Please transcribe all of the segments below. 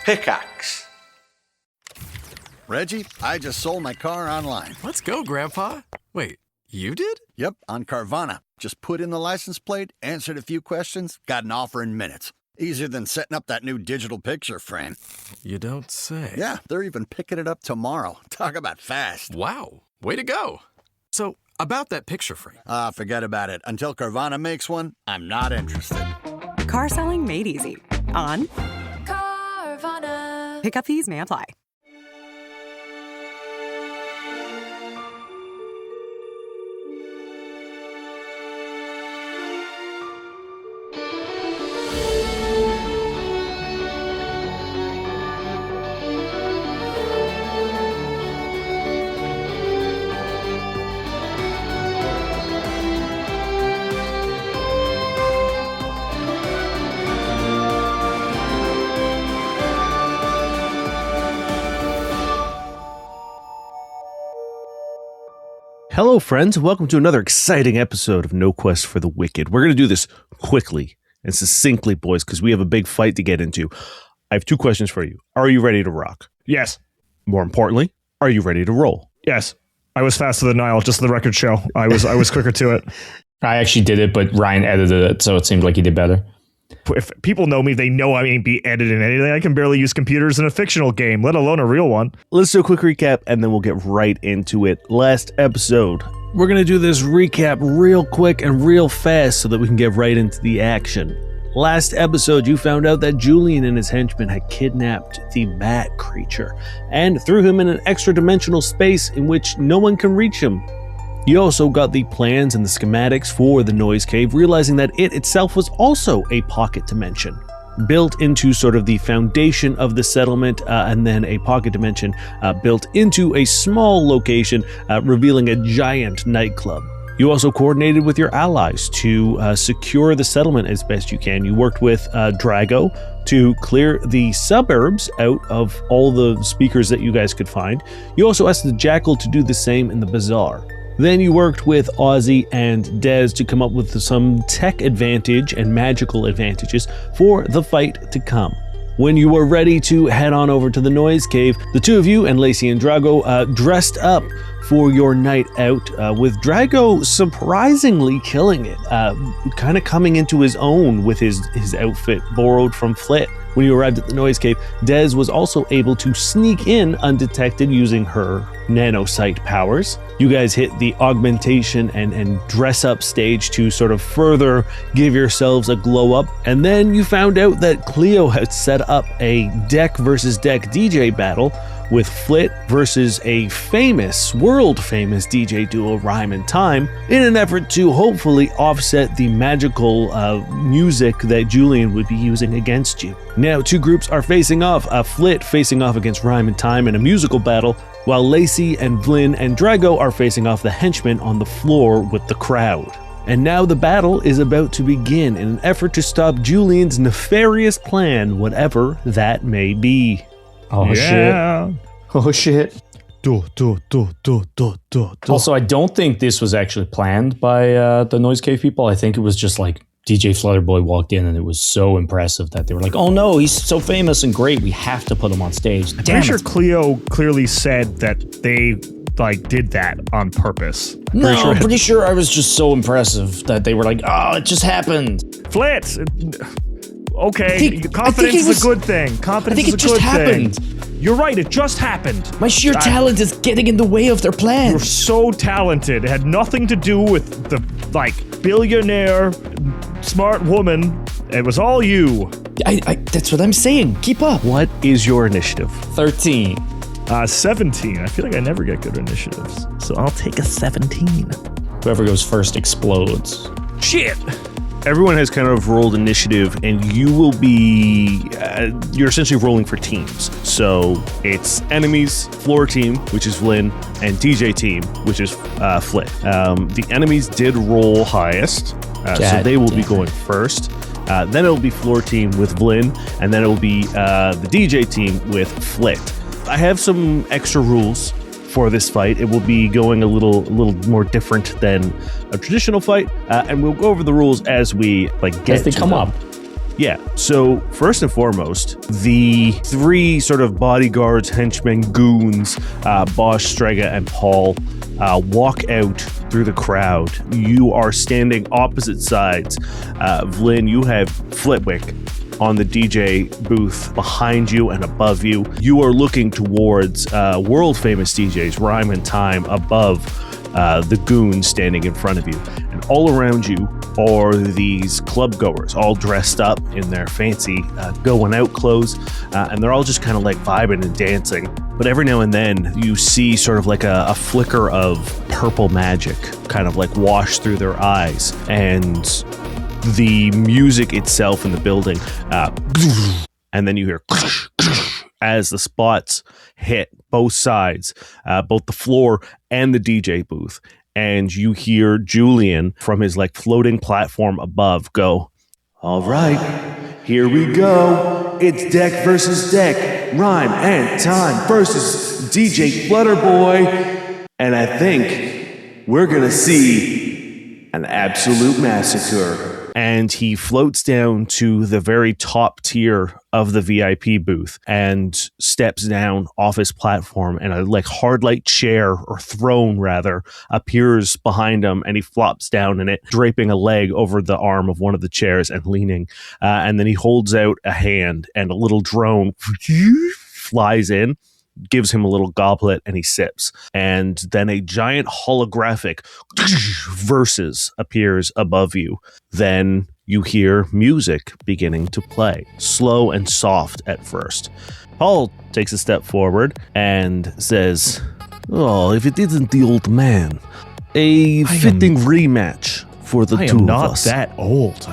Pickaxe. Reggie, I just sold my car online. Let's go, Grandpa. Wait, you did? Yep, on Carvana. Just put in the license plate, answered a few questions, got an offer in minutes. Easier than setting up that new digital picture frame. You don't say. Yeah, they're even picking it up tomorrow. Talk about fast. Wow, way to go. So, about that picture frame. Forget about it. Until Carvana makes one, I'm not interested. Car selling made easy. On Carvana. pickup fees may apply. Hello, friends. Welcome to another exciting episode of No Quest for the Wicked. We're going to do this quickly and succinctly, boys, because we have a big fight to get into. I have two questions for you. Are you ready to rock? Yes. More importantly, are you ready to roll? Yes. I was faster than Niall, just the record show. I was quicker to it. I actually did it, but Ryan edited it, so it seemed like he did better. If people know me, they know I ain't be editing anything. I can barely use computers in a fictional game, let alone a real one. Let's do a quick recap, and then we'll get right into it. Last episode, we're going to do this recap real quick and real fast so that we can get right into the action. Last episode, you found out that Julian and his henchmen had kidnapped the bat creature and threw him in an extra-dimensional space in which no one can reach him. You also got the plans and the schematics for the noise cave, realizing that it itself was also a pocket dimension, built into sort of the foundation of the settlement, and then a pocket dimension built into a small location, revealing a giant nightclub. You also coordinated with your allies to secure the settlement as best you can. You worked with Drago to clear the suburbs out of all the speakers that you guys could find. You also asked the Jackal to do the same in the bazaar. Then you worked with Ozzy and Dez to come up with some tech advantage and magical advantages for the fight to come. When you were ready to head on over to the noise cave, the two of you and Lacey and Drago dressed up for your night out, with Drago surprisingly killing it, kind of coming into his own with his outfit borrowed from Flit. When you arrived at the noise cave, Dez was also able to sneak in undetected using her nanosight powers. You guys hit the augmentation and dress up stage to sort of further give yourselves a glow up. And then you found out that Cleo had set up a deck versus deck DJ battle with Flit versus a world famous DJ duo, Rhyme and Time, in an effort to hopefully offset the magical music that Julian would be using against you. Now, two groups are facing off, Flit facing off against Rhyme and Time in a musical battle, while Lacey and Vlyn and Drago are facing off the henchmen on the floor with the crowd. And now the battle is about to begin in an effort to stop Julian's nefarious plan, whatever that may be. Oh, yeah. shit. Oh, shit. Also, I don't think this was actually planned by the Noise Cave people. I think it was just like DJ Flutterboy walked in and it was so impressive that they were like, oh no, he's so famous and great. We have to put him on stage. I'm pretty sure Cleo clearly said that they did that on purpose. No, I'm pretty sure I was just so impressive that they were like, oh, it just happened. Flit! Okay, confidence is a good thing. Confidence is a good thing. You're right, it just happened. My sheer talent is getting in the way of their plans. You're so talented. It had nothing to do with the, billionaire, smart woman. It was all you. That's what I'm saying. Keep up. What is your initiative? 13. 17. I feel like I never get good initiatives. So I'll take a 17. Whoever goes first explodes. Shit! Everyone has kind of rolled initiative, and you will be, you're essentially rolling for teams. So it's enemies, floor team, which is Vlyn, and DJ team, which is Flit. The enemies did roll highest, so they will be going first. Then it will be floor team with Vlyn, and then it will be the DJ team with Flit. I have some extra rules for this fight. It will be going a little more different than a traditional fight, and we'll go over the rules as we get as they to come them. up. Yeah, so first and foremost, the 3 sort of bodyguards, henchmen, goons, Bosch, Strega, and Paul walk out through the crowd. You are standing opposite sides. Vlyn, you have Flitwick on the DJ booth behind you and above you. You are looking towards world-famous DJs, Rhyme and Time, above the goons standing in front of you. And all around you are these club goers, all dressed up in their fancy going out clothes, and they're all just kind of like vibing and dancing. But every now and then you see sort of like a flicker of purple magic kind of like wash through their eyes, and the music itself in the building, and then you hear as the spots hit both sides, both the floor and the DJ booth. And you hear Julian from his like floating platform above go, "All right, here we go. It's deck versus deck. Rhyme and Time versus DJ Flutterboy. And I think we're going to see an absolute massacre." And he floats down to the very top tier of the VIP booth and steps down off his platform, and a like hard light chair, or throne rather, appears behind him, and he flops down in it, draping a leg over the arm of one of the chairs and leaning. And then he holds out a hand, and a little drone flies in, gives him a little goblet, and he sips. And then a giant holographic verses appears above you. Then you hear music beginning to play, slow and soft at first. Paul takes a step forward and says, "Oh, if it isn't the old man, a fitting rematch for the two of us." I am not that old.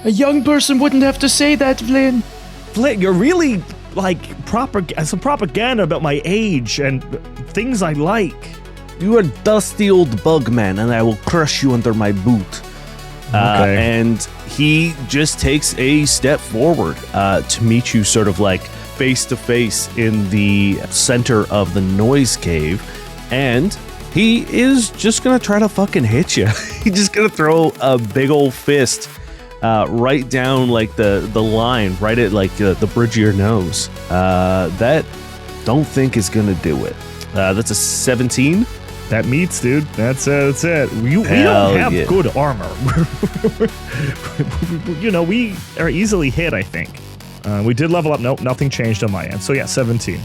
A young person wouldn't have to say that, Vlyn. Flit, you're really like some propaganda about my age and things I like. "You are dusty old bug man, and I will crush you under my boot." Okay. And he just takes a step forward to meet you sort of like face to face in the center of the noise cave. And he is just going to try to fucking hit you. He's just going to throw a big old fist right down like the line, right at like the bridge of your nose. That don't think is going to do it. That's a 17. That meets, dude. That's it. We don't have good armor. We are easily hit, I think. We did level up. Nope, nothing changed on my end. So yeah, 17.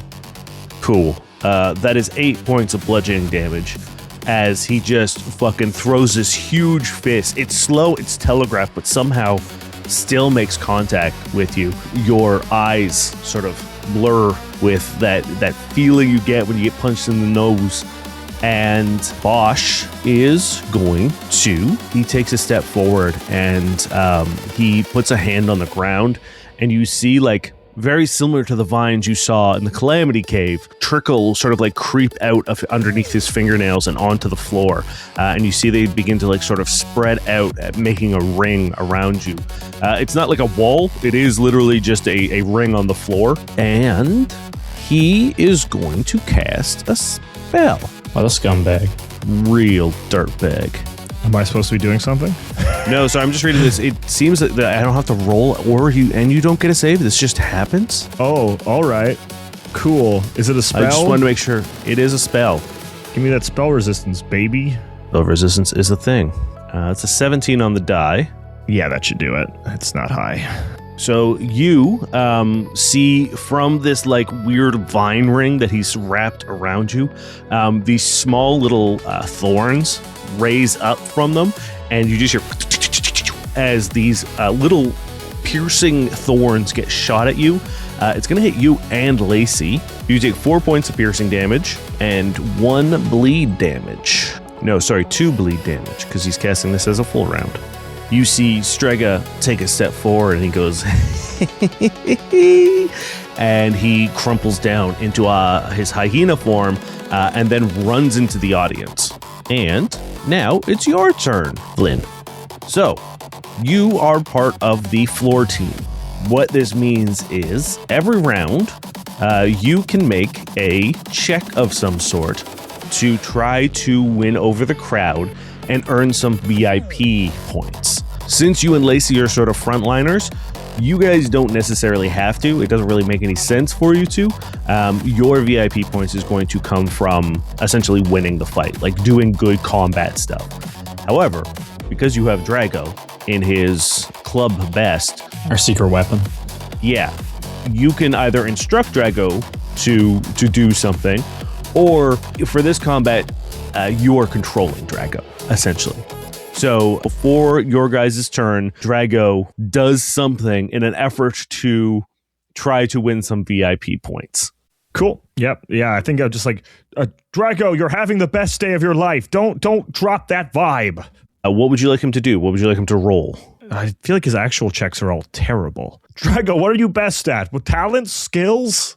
Cool. That is 8 points of bludgeoning damage as he just fucking throws this huge fist. It's slow, it's telegraphed, but somehow still makes contact with you. Your eyes sort of blur with that feeling you get when you get punched in the nose. And Bosch is going to, he takes a step forward, and he puts a hand on the ground, and you see, like, very similar to the vines you saw in the Calamity Cave, trickle sort of like creep out of underneath his fingernails and onto the floor. And you see they begin to like sort of spread out, making a ring around you. It's not like a wall. It is literally just a ring on the floor. And he is going to cast a spell. What a scumbag. Real dirtbag. Am I supposed to be doing something? No, so I'm just reading this. It seems that I don't have to roll, and you don't get a save. This just happens. Oh, all right. Cool. Is it a spell? I just wanted to make sure. It is a spell. Give me that spell resistance, baby. Spell resistance is a thing. It's a 17 on the die. Yeah, that should do it. It's not high. So you see from this like weird vine ring that he's wrapped around you, these small little thorns raise up from them, and you just hear as these little piercing thorns get shot at you. It's going to hit you and Lacey. You take 4 points of piercing damage and 1 bleed damage. No, sorry, 2 bleed damage, because he's casting this as a full round. You see Strega take a step forward, and he goes, and he crumples down into his hyena form, and then runs into the audience. And now it's your turn, Vlyn. So, you are part of the floor team. What this means is every round, you can make a check of some sort to try to win over the crowd and earn some VIP points. Since you and Lacey are sort of frontliners, you guys don't necessarily have to. It doesn't really make any sense for you to. Your VIP points is going to come from essentially winning the fight, like doing good combat stuff. However, because you have Drago in his club best, Our secret weapon. yeah, you can either instruct Drago to do something, or for this combat, you are controlling Drago, essentially. So before your guys' turn, Drago does something in an effort to try to win some VIP points. Cool. Yep. Yeah, I think I'm just like, Drago, you're having the best day of your life. Don't drop that vibe. What would you like him to do? What would you like him to roll? I feel like his actual checks are all terrible. Drago, what are you best at? With talent, skills?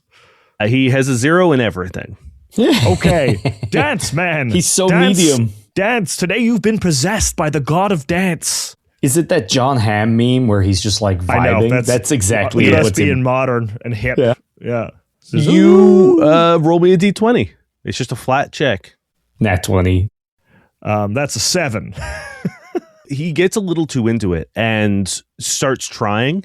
He has a 0 in everything. Okay. Dance, man. He's so Dance. medium. Dance. Today you've been possessed by the god of dance. Is it that John Hamm meme where he's just like vibing? I know. That's exactly Look at it. us What's being in- modern and hip. Yeah. You roll me a d20. It's just a flat check. Nat 20. That's a 7. He gets a little too into it and starts trying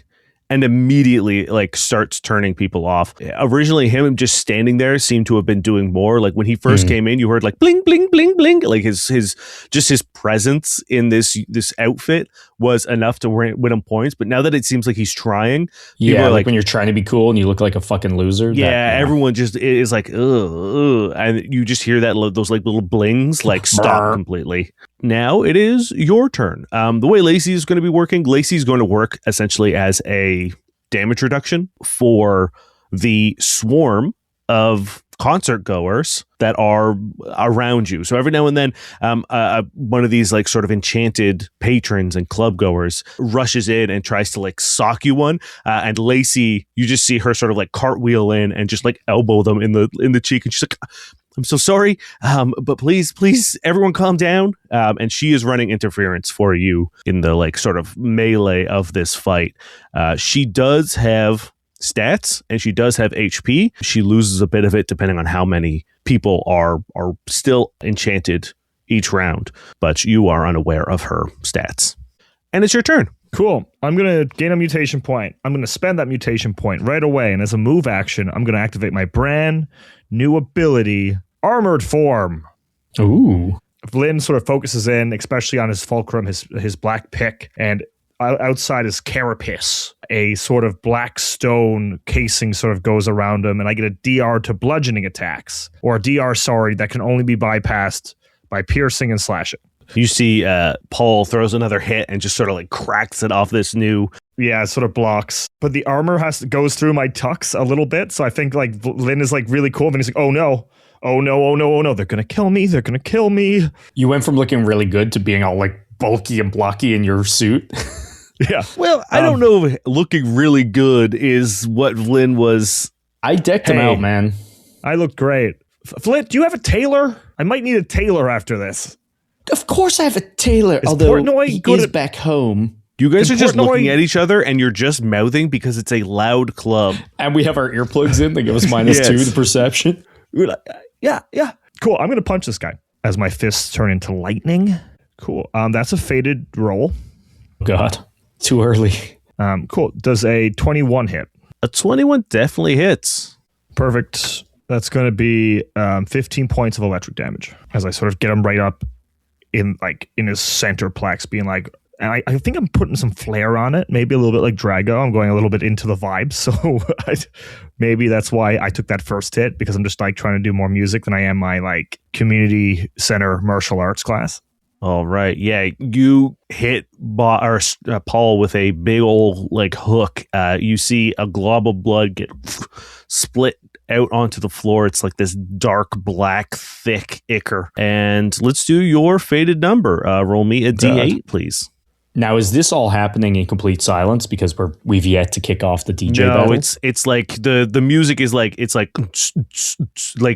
and immediately like starts turning people off. Originally, him just standing there seemed to have been doing more. Like when he first came in, you heard like bling, bling, bling, bling. Like his presence in this outfit was enough to win him points. But now that it seems like he's trying, people Yeah, are like when you're trying to be cool and you look like a fucking loser. everyone just is like, ugh, and you just hear that those like little blings like stop completely. Now it is your turn. The way Lacey is going to be working, Lacey's going to work essentially as a damage reduction for the swarm of concert goers that are around you. So every now and then, one of these like sort of enchanted patrons and club goers rushes in and tries to like sock you one. And Lacey, you just see her sort of like cartwheel in and just like elbow them in the cheek. And she's like, I'm so sorry, but please, everyone calm down. And she is running interference for you in the like sort of melee of this fight. She does have stats and she does have HP. She loses a bit of it depending on how many people are still enchanted each round, but you are unaware of her stats. And it's your turn. Cool. I'm going to gain a mutation point. I'm going to spend that mutation point right away. And as a move action, I'm going to activate my brand new ability, Armored Form. Ooh. Vlyn sort of focuses in, especially on his fulcrum, his black pick, and outside his carapace, a sort of black stone casing sort of goes around him, and I get a DR to bludgeoning attacks, or a DR, that can only be bypassed by piercing and slashing. You see Paul throws another hit and just sort of like cracks it off this new... Yeah, it sort of blocks. But the armor goes through my tux a little bit, so I think like Vlyn is like really cool, and he's like, oh no, they're gonna kill me. You went from looking really good to being all like bulky and blocky in your suit. Yeah. Well, I don't know if looking really good is what Vlyn was. I decked him out, man. I looked great. Flit, do you have a tailor? I might need a tailor after this. Of course I have a tailor, Is although Portnoy he good is at- back home. You guys are just Portnoy- looking at each other and you're just mouthing because it's a loud club. And we have our earplugs in. They give us -2 Yes. to perception. We're like, yeah. Cool. I'm gonna punch this guy as my fists turn into lightning. Cool. That's a faded roll. God, too early. Cool. Does a 21 hit? A 21 definitely hits. Perfect. That's going to be 15 points of electric damage as I sort of get him right up in his center plex, being like, and I think I'm putting some flair on it, maybe a little bit like Drago. I'm going a little bit into the vibe, so maybe that's why I took that first hit, because I'm just like trying to do more music than I am my like community center martial arts class. All right. Yeah. You hit Paul with a big old like hook. You see a glob of blood get split out onto the floor. It's like this dark black thick ichor. And let's do your faded number. Roll me a D8, please. Now, is this all happening in complete silence because we've yet to kick off the DJ No, battle? it's like the music is like it's like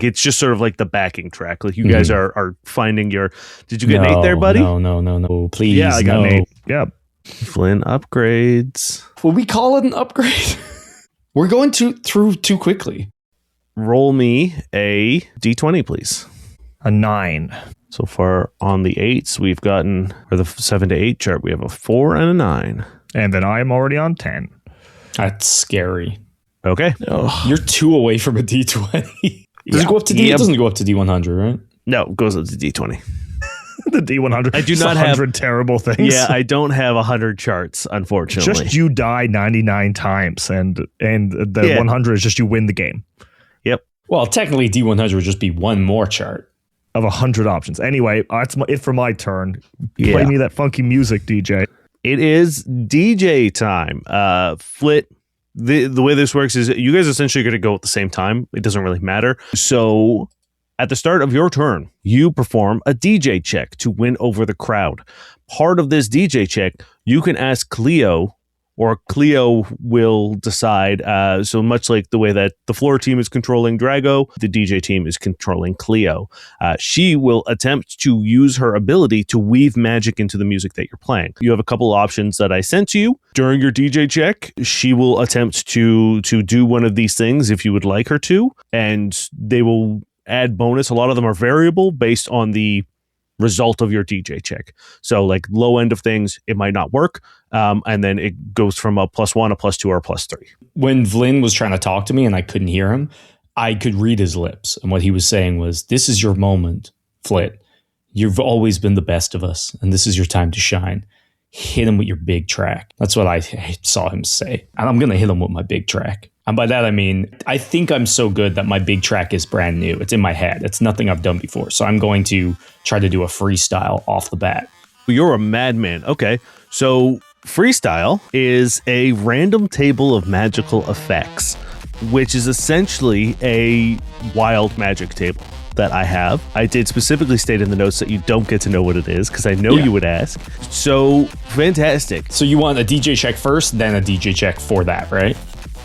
it's just sort of like the backing track. Like you guys are finding your. Did you get an 8 there, buddy? No, please. Yeah, I got an 8. Yeah. Flynn upgrades. Will we call it an upgrade? We're going through too quickly. Roll me a D20, please. A 9. So far on the 8s, we've gotten, or the 7 to 8 chart, we have a 4 and a 9. And then I'm already on 10. That's scary. Okay. You're 2 away from a D20. Does it go up to D? It doesn't go up to D100, right? No, it goes up to D20. The D100. I do not have 100 terrible things. Yeah, I don't have 100 charts, unfortunately. Just you die 99 times, and the 100 is just you win the game. Yep. Well, technically, D100 would just be one more chart of 100 options. Anyway, that's it for my turn. Play me that funky music, DJ. It is DJ time. Flit. The way this works is you guys essentially going to go at the same time. It doesn't really matter. So at the start of your turn, you perform a DJ check to win over the crowd. Part of this DJ check, you can ask Cleo, or Cleo will decide. So much like the way that the floor team is controlling Drago, the DJ team is controlling Cleo. She will attempt to use her ability to weave magic into the music that you're playing. You have a couple options that I sent to you. During your DJ check, she will attempt to do one of these things if you would like her to, and they will add bonus. A lot of them are variable based on the result of your DJ check. So like low end of things, it might not work. And then it goes from a +1, a +2, or a +3. When Vlyn was trying to talk to me and I couldn't hear him, I could read his lips. And what he was saying was, this is your moment, Flit. You've always been the best of us, and this is your time to shine. Hit him with your big track. That's what I saw him say. And I'm going to hit him with my big track. And by that, I mean, I think I'm so good that my big track is brand new. It's in my head. It's nothing I've done before. So I'm going to try to do a freestyle off the bat. You're a madman. Okay. So freestyle is a random table of magical effects, which is essentially a wild magic table that I have. I did specifically state in the notes that you don't get to know what it is because I know you would ask. So fantastic. So you want a DJ check first, then a DJ check for that, right?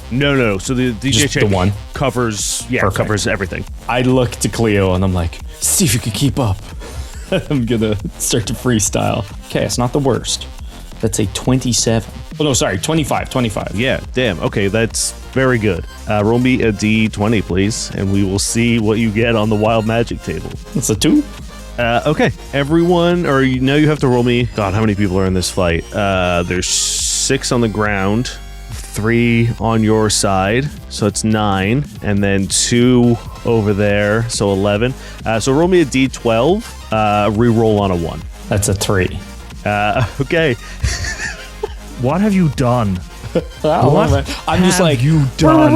No. So the DJ just check the one covers everything. I look to Cleo and I'm like, see if you can keep up. I'm gonna start to freestyle. Okay, it's not the worst. That's a 27. Oh no, sorry, 25. Yeah, damn. Okay, that's very good. Roll me a D20, please, and we will see what you get on the wild magic table. That's a 2. Okay, everyone, or now you have to roll me. God, how many people are in this fight? There's 6 on the ground, 3 on your side, so it's 9, and then 2 over there, so 11. So roll me a D12, re-roll on a 1. That's a 3. Okay. What have you done? I'm just like, you done?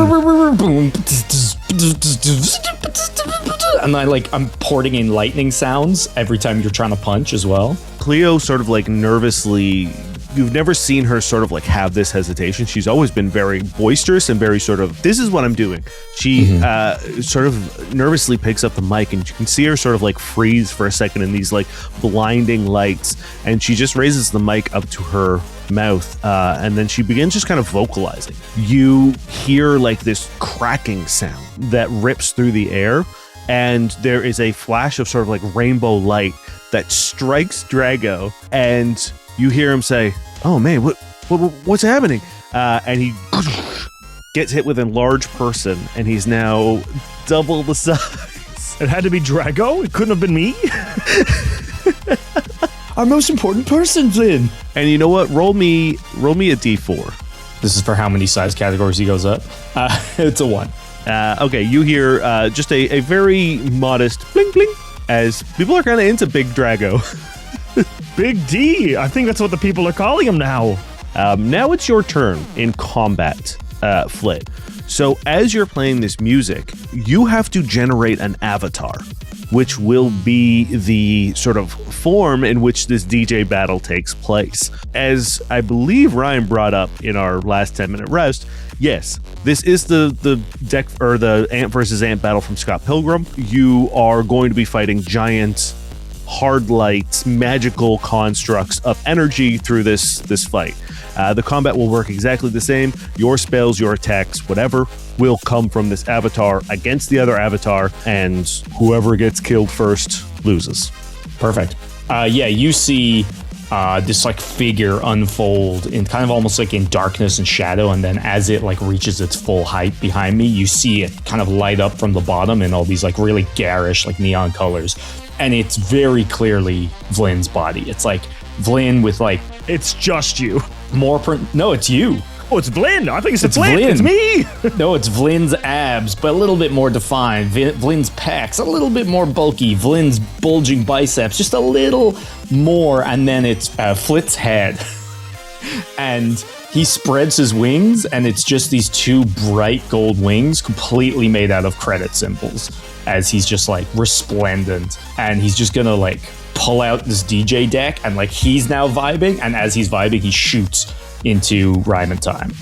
And I'm porting in lightning sounds every time you're trying to punch as well. Cleo sort of like nervously, you've never seen her sort of like have this hesitation. She's always been very boisterous and very sort of, this is what I'm doing. She sort of nervously picks up the mic, and you can see her sort of like freeze for a second in these like blinding lights. And she just raises the mic up to her mouth, and then she begins just kind of vocalizing. You hear like this cracking sound that rips through the air, and there is a flash of sort of like rainbow light that strikes Drago, and you hear him say, "Oh man, what's happening?" And he gets hit with a large person, and he's now double the size. It had to be Drago? It couldn't have been me? Our most important person, Vlyn. And you know what? Roll me a D4. This is for how many size categories he goes up. It's a 1. Okay, you hear just a very modest bling bling as people are kind of into Big Drago. Big D. I think that's what the people are calling him now. Now it's your turn in combat, Flit. So as you're playing this music, you have to generate an avatar, which will be the sort of form in which this DJ battle takes place. As I believe Ryan brought up in our last 10-minute rest, yes, this is the deck or the Ant versus Ant battle from Scott Pilgrim. You are going to be fighting giant hard lights, magical constructs of energy through this fight. The combat will work exactly the same. Your spells, your attacks, whatever, will come from this avatar against the other avatar, and whoever gets killed first loses. Perfect. You see this like figure unfold in kind of almost like in darkness and shadow, and then as it like reaches its full height behind me, you see it kind of light up from the bottom in all these like really garish like neon colors, and it's very clearly Vlyn's body. It's like Vlyn with like It's just you. No, it's you. Oh, it's Vlyn. I think it's Vlyn. It's me. No, it's Vlyn's abs, but a little bit more defined. Vlyn's pecs, a little bit more bulky. Vlyn's bulging biceps, just a little more. And then it's Flit's head. And he spreads his wings, and it's just these two bright gold wings, completely made out of credit symbols, as he's just like resplendent. And he's just gonna like pull out this DJ deck, and like he's now vibing. And as he's vibing, he shoots into Rhyme and Time.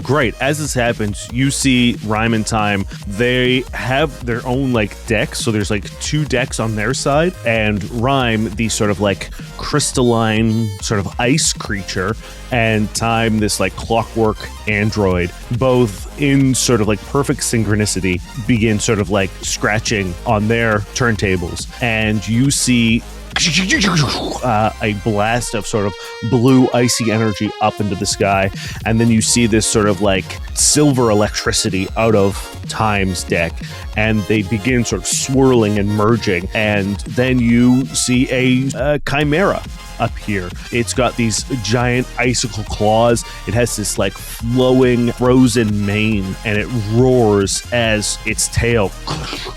Great. As this happens, you see Rhyme and Time. They have their own like decks. So there's like 2 decks on their side, and Rhyme, the sort of like crystalline sort of ice creature, and Time, this like clockwork android, both in sort of like perfect synchronicity, begin sort of like scratching on their turntables. And you see a blast of sort of blue icy energy up into the sky, and then you see this sort of like silver electricity out of Time's deck, and they begin sort of swirling and merging, and then you see a chimera up here. It's got these giant icicle claws. It has this like flowing frozen mane, and it roars as its tail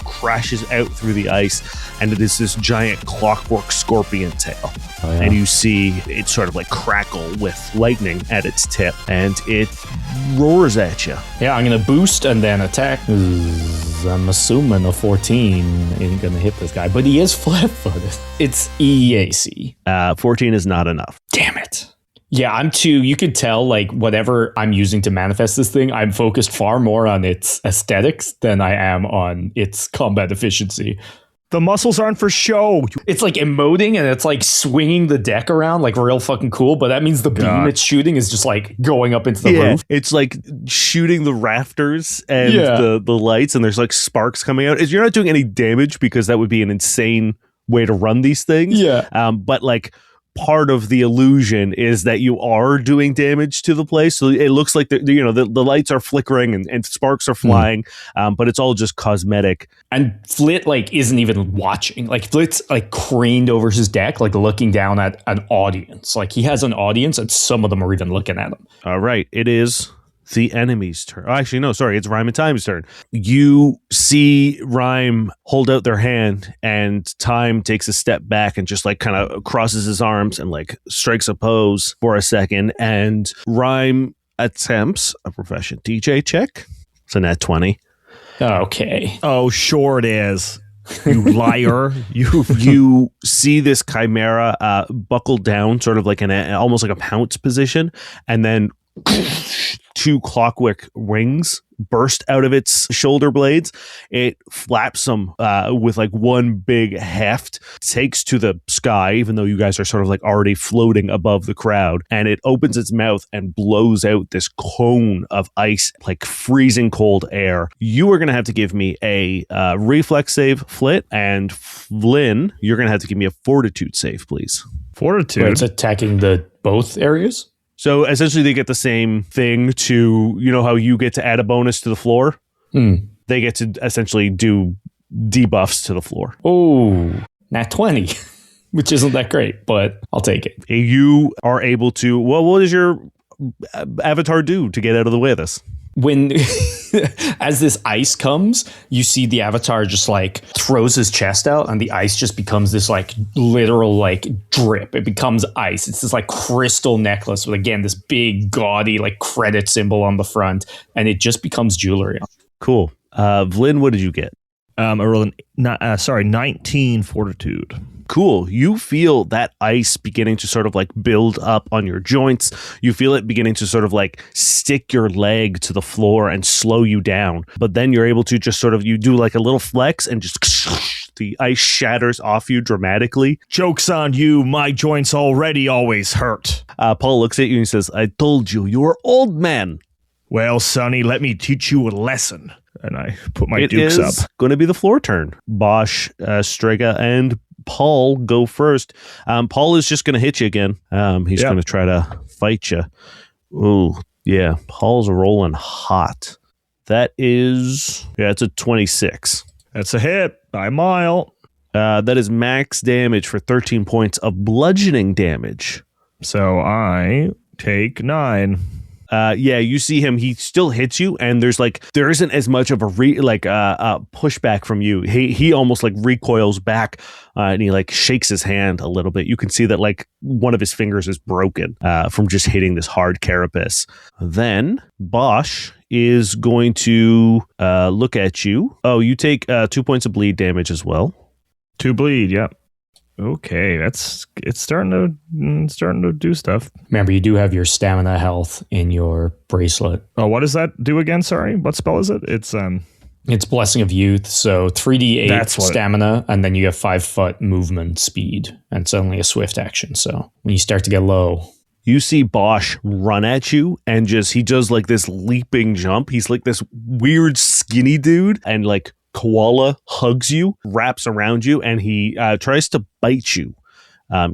crashes out through the ice, and it is this giant clockwork scorpion tail. Oh, yeah. And you see it sort of like crackle with lightning at its tip, and it roars at you. Yeah, I'm gonna boost and then attack. I'm assuming a 14 ain't gonna hit this guy, but he is flat-footed. It's EAC. 14 is not enough. Damn it. Yeah, I'm too. You could tell, like, whatever I'm using to manifest this thing, I'm focused far more on its aesthetics than I am on its combat efficiency. The muscles aren't for show. It's like emoting, and it's like swinging the deck around like real fucking cool, but that means the beam it's shooting is just like going up into the roof. It's like shooting the rafters and the lights, and there's like sparks coming out. You're not doing any damage because that would be an insane way to run these things. Yeah. But like part of the illusion is that you are doing damage to the place. So it looks like the lights are flickering and sparks are flying, but it's all just cosmetic. And Flit like isn't even watching. Like Flit's like craned over his deck, like looking down at an audience. Like he has an audience, and some of them are even looking at him. All right, it is the enemy's turn. Oh, actually, no, sorry. It's Rhyme and Time's turn. You see Rhyme hold out their hand, and Time takes a step back and just like kind of crosses his arms and like strikes a pose for a second. And Rhyme attempts a profession DJ check. It's a nat 20. Okay. Oh, sure it is. You liar. You see this chimera buckle down sort of like almost like a pounce position, and then 2 clockwork wings burst out of its shoulder blades. It flaps them with like one big heft, takes to the sky, even though you guys are sort of like already floating above the crowd, and it opens its mouth and blows out this cone of ice, like freezing cold air. You are going to have to give me a reflex save, Flit, and Vlyn, you're going to have to give me a fortitude save, please. Fortitude? Where it's attacking the both areas? So essentially they get the same thing to, you know how you get to add a bonus to the floor? They get to essentially do debuffs to the floor. Oh, nat 20, which isn't that great, but I'll take it. You are able to, well, what does your avatar do to get out of the way of this? When, as this ice comes, you see the avatar just like throws his chest out, and the ice just becomes this like literal like drip. It becomes ice. It's this like crystal necklace with, again, this big gaudy like credit symbol on the front, and it just becomes jewelry. Cool. Vlyn, what did you get? I rolled 19 fortitude. Cool. You feel that ice beginning to sort of like build up on your joints. You feel it beginning to sort of like stick your leg to the floor and slow you down. But then you're able to just sort of, you do like a little flex and just the ice shatters off you dramatically. Joke's on you. My joints already always hurt. Paul looks at you and says, I told you, you're old man. Well, Sonny, let me teach you a lesson. And I put my dukes up. It is going to be the floor turn. Bosch, Strega, and Paul go first. Paul is just going to hit you again. He's going to try to fight you. Oh, yeah. Paul's rolling hot. That is, it's a 26. That's a hit by a mile. That is max damage for 13 points of bludgeoning damage. So I take 9. You see him. He still hits you, and there isn't as much of a pushback from you. He almost like recoils back, and he like shakes his hand a little bit. You can see that like one of his fingers is broken from just hitting this hard carapace. Then Bosch is going to look at you. Oh, you take 2 points of bleed damage as well. 2 bleed. Yep. Okay, it's starting to do stuff. Remember, you do have your stamina health in your bracelet. Oh, what does that do again? Sorry, what spell is it? It's Blessing of Youth, so 3d8 stamina, and then you have 5 foot movement speed, and it's only a swift action. So when you start to get low, you see Bosch run at you, and he does like this leaping jump. He's like this weird skinny dude, and like Koala hugs you, wraps around you, and he tries to bite you.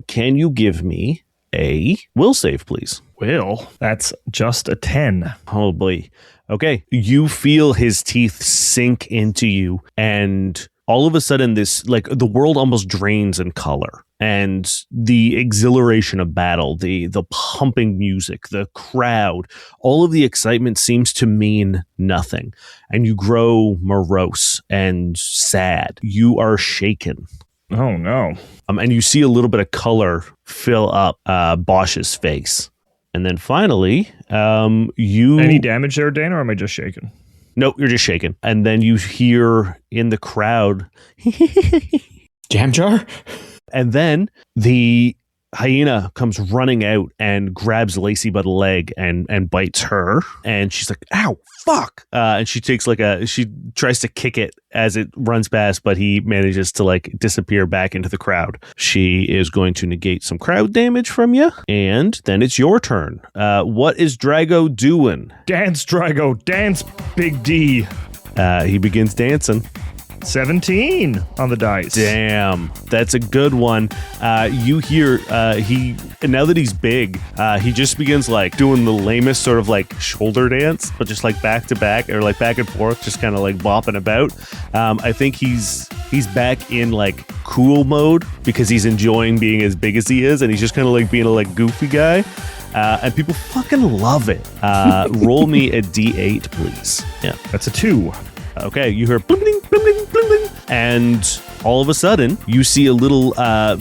Can you give me a will save, please? Will? That's just a 10. Oh, boy. Okay. You feel his teeth sink into you, and all of a sudden this, like, the world almost drains in color. And the exhilaration of battle, the pumping music, the crowd, all of the excitement seems to mean nothing. And you grow morose and sad. You are shaken. Oh, no. And you see a little bit of color fill up Bosch's face. And then finally, you... Any damage there, Dana, or am I just shaken? Nope, you're just shaken. And then you hear in the crowd... Jam jar? And then the hyena comes running out and grabs Lacey by the leg and bites her. And she's like, ow, fuck. And she takes she tries to kick it as it runs past, but he manages to like disappear back into the crowd. She is going to negate some crowd damage from you. And then it's your turn. What is Drago doing? Dance, Drago. Dance, Big D. He begins dancing. 17 on the dice. Damn, that's a good one. You hear now that he's big, he just begins like doing the lamest sort of like shoulder dance, but just like back to back or like back and forth, just kind of like bopping about. I think he's back in like cool mode because he's enjoying being as big as he is, and he's just kind of like being a like goofy guy. And people fucking love it. Roll me a D8, please. Yeah, that's a 2. Okay, you hear bling, bling, bling, bling, bling, and all of a sudden you see a little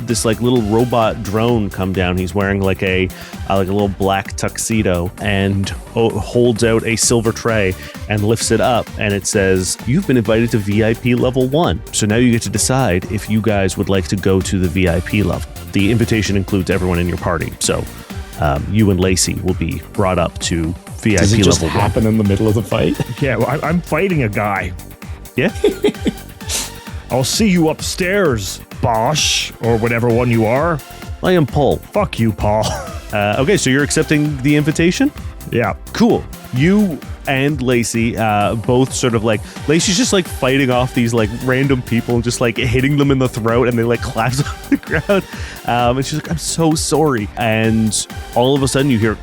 this like little robot drone come down. He's wearing like a little black tuxedo and holds out a silver tray and lifts it up, and it says, "You've been invited to VIP level 1. So now you get to decide if you guys would like to go to the VIP level. The invitation includes everyone in your party. So you and Lacey will be brought up to VIP Does it just level 1. happen in the middle of the fight? Yeah, well, I'm fighting a guy. Yeah. I'll see you upstairs, Bosch, or whatever one you are. I am Paul. Fuck you, Paul. Okay, so you're accepting the invitation? Yeah. Cool. You and Lacey both sort of like, Lacey's just like fighting off these like random people and just like hitting them in the throat, and they like collapse on the ground. And she's like, I'm so sorry. And all of a sudden you hear...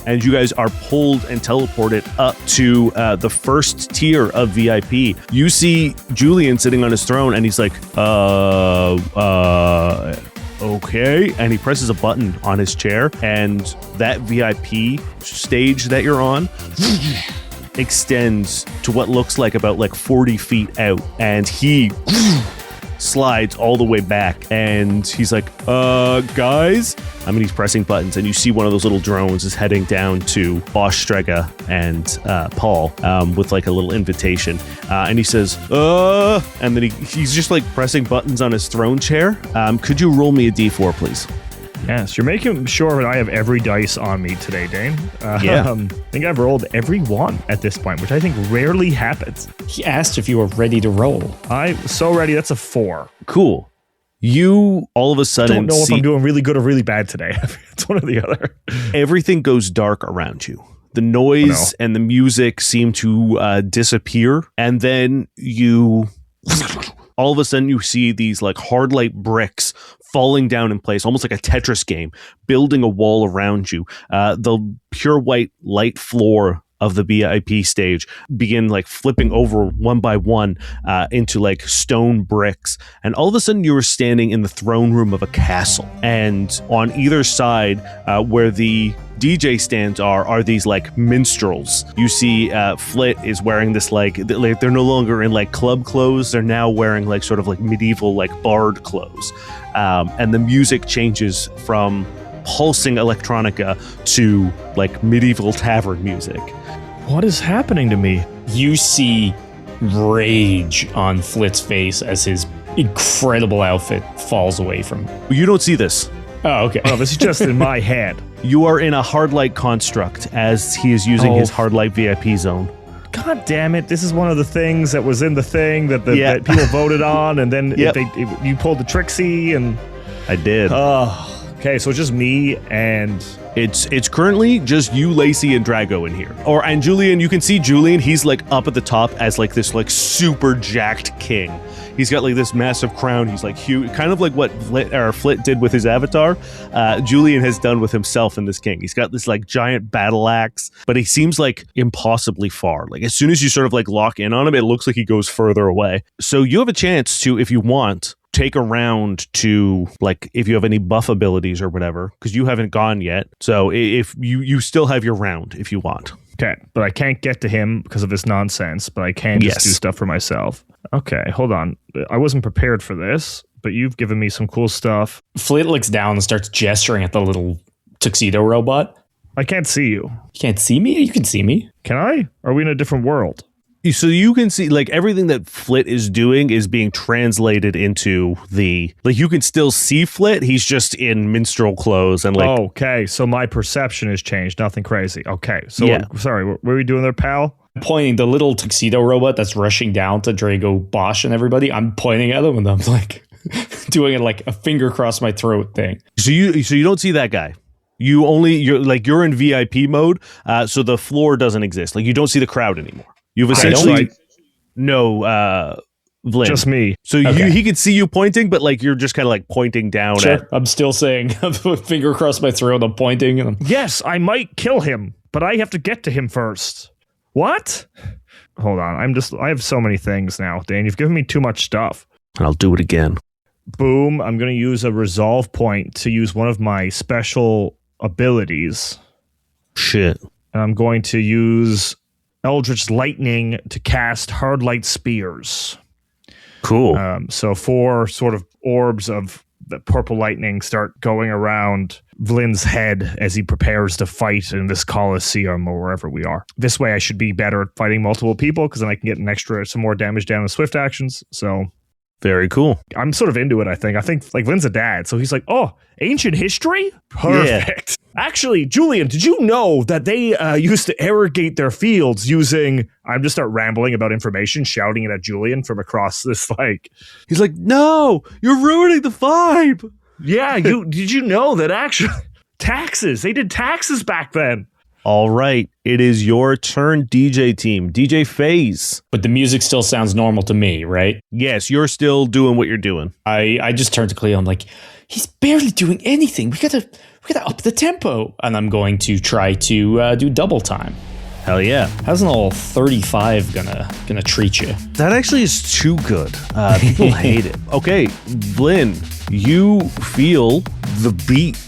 And you guys are pulled and teleported up to the first tier of VIP. You see Julian sitting on his throne, and he's like, okay. And he presses a button on his chair, and that VIP stage that you're on extends to what looks like about like 40 feet out. And he slides all the way back, and he's like, guys? I mean, he's pressing buttons, and you see one of those little drones is heading down to Bosch, Strega, and Paul with like a little invitation. And he says, and then he's just like pressing buttons on his throne chair. Could you roll me a D4, please? Yes, you're making sure that I have every dice on me today, Dane. Yeah. I think I've rolled every one at this point, which I think rarely happens. He asked if you were ready to roll. I'm so ready. That's a 4. Cool. You all of a sudden don't know if I'm doing really good or really bad today. It's one or the other. Everything goes dark around you. The noise and the music seem to disappear, and then you all of a sudden you see these like hard light bricks falling down in place, almost like a Tetris game, building a wall around you. The pure white light floor of the VIP stage begin like flipping over one by one into like stone bricks. And all of a sudden you were standing in the throne room of a castle. And on either side, where the DJ stands are these like minstrels. You see Flit is wearing this like they're no longer in like club clothes. They're now wearing like sort of like medieval like bard clothes. And the music changes from pulsing electronica to like medieval tavern music. What is happening to me? You see rage on Flit's face as his incredible outfit falls away from him. You don't see this. Oh, okay. Oh, this is just in my head. You are in a hard light construct as he is using his hard light VIP zone. God damn it. This is one of the things that was in the thing that that people voted on, and then you pulled the Trixie, and... I did. Okay, so it's just me and... It's currently just you, Lacey, and Drago in here. And Julian, you can see Julian, he's like up at the top as like this like super jacked king. He's got like this massive crown. He's like huge, kind of like what Flit did with his avatar. Julian has done with himself in this king. He's got this like giant battle axe, but he seems like impossibly far. Like as soon as you sort of like lock in on him, it looks like he goes further away. So you have a chance to, if you want, take a round to, like, if you have any buff abilities or whatever, because you haven't gone yet. So if you still have your round if you want. Okay, but I can't get to him because of this nonsense, but I can just do stuff for myself. Okay, hold on. I wasn't prepared for this, but you've given me some cool stuff. Flit looks down and starts gesturing at the little tuxedo robot. I can't see you. You can't see me? You can see me. Can I? Are we in a different world? So you can see, like, everything that Flit is doing is being translated into the, like, you can still see Flit. He's just in minstrel clothes and, like... Oh, okay, so my perception has changed. Nothing crazy. Okay, so, sorry, what were we doing there, pal? I'm pointing the little tuxedo robot that's rushing down to Drago, Bosch, and everybody. I'm pointing at him, and I'm, like, doing it like a finger across my throat thing. So you don't see that guy. You're in VIP mode, so the floor doesn't exist. Like, you don't see the crowd anymore. You've essentially Vlyn. Just me. So he can see you pointing, but like you're just kind of like pointing down. Sure. I'm still saying, I'm finger across my throat. I'm pointing. And yes, I might kill him, but I have to get to him first. What? Hold on. I have so many things now, Dan. You've given me too much stuff. And I'll do it again. Boom. I'm going to use a resolve point to use one of my special abilities. Shit. And I'm going to use Eldritch Lightning to cast Hard Light Spears. Cool. So 4 sort of orbs of the purple lightning start going around Vlyn's head as he prepares to fight in this Coliseum or wherever we are. This way I should be better at fighting multiple people because then I can get some more damage down in swift actions. So very cool. I'm sort of into it, I think. I think, like, Vlyn's a dad, so he's like, oh, ancient history? Perfect. Yeah. Actually, Julian, did you know that they used to irrigate their fields using... I'm just start rambling about information, shouting it at Julian from across this, like... He's like, no, you're ruining the vibe. Yeah, did you know that actually... Taxes. They did taxes back then. All right, it is your turn, DJ team. DJ FaZe. But the music still sounds normal to me, right? Yes, you're still doing what you're doing. I just turned to Cleo. I'm like, he's barely doing anything. We gotta up the tempo. And I'm going to try to do double time. Hell yeah. How's an old 35 gonna treat you? That actually is too good. People hate it. Okay, Vlyn, you feel the beat.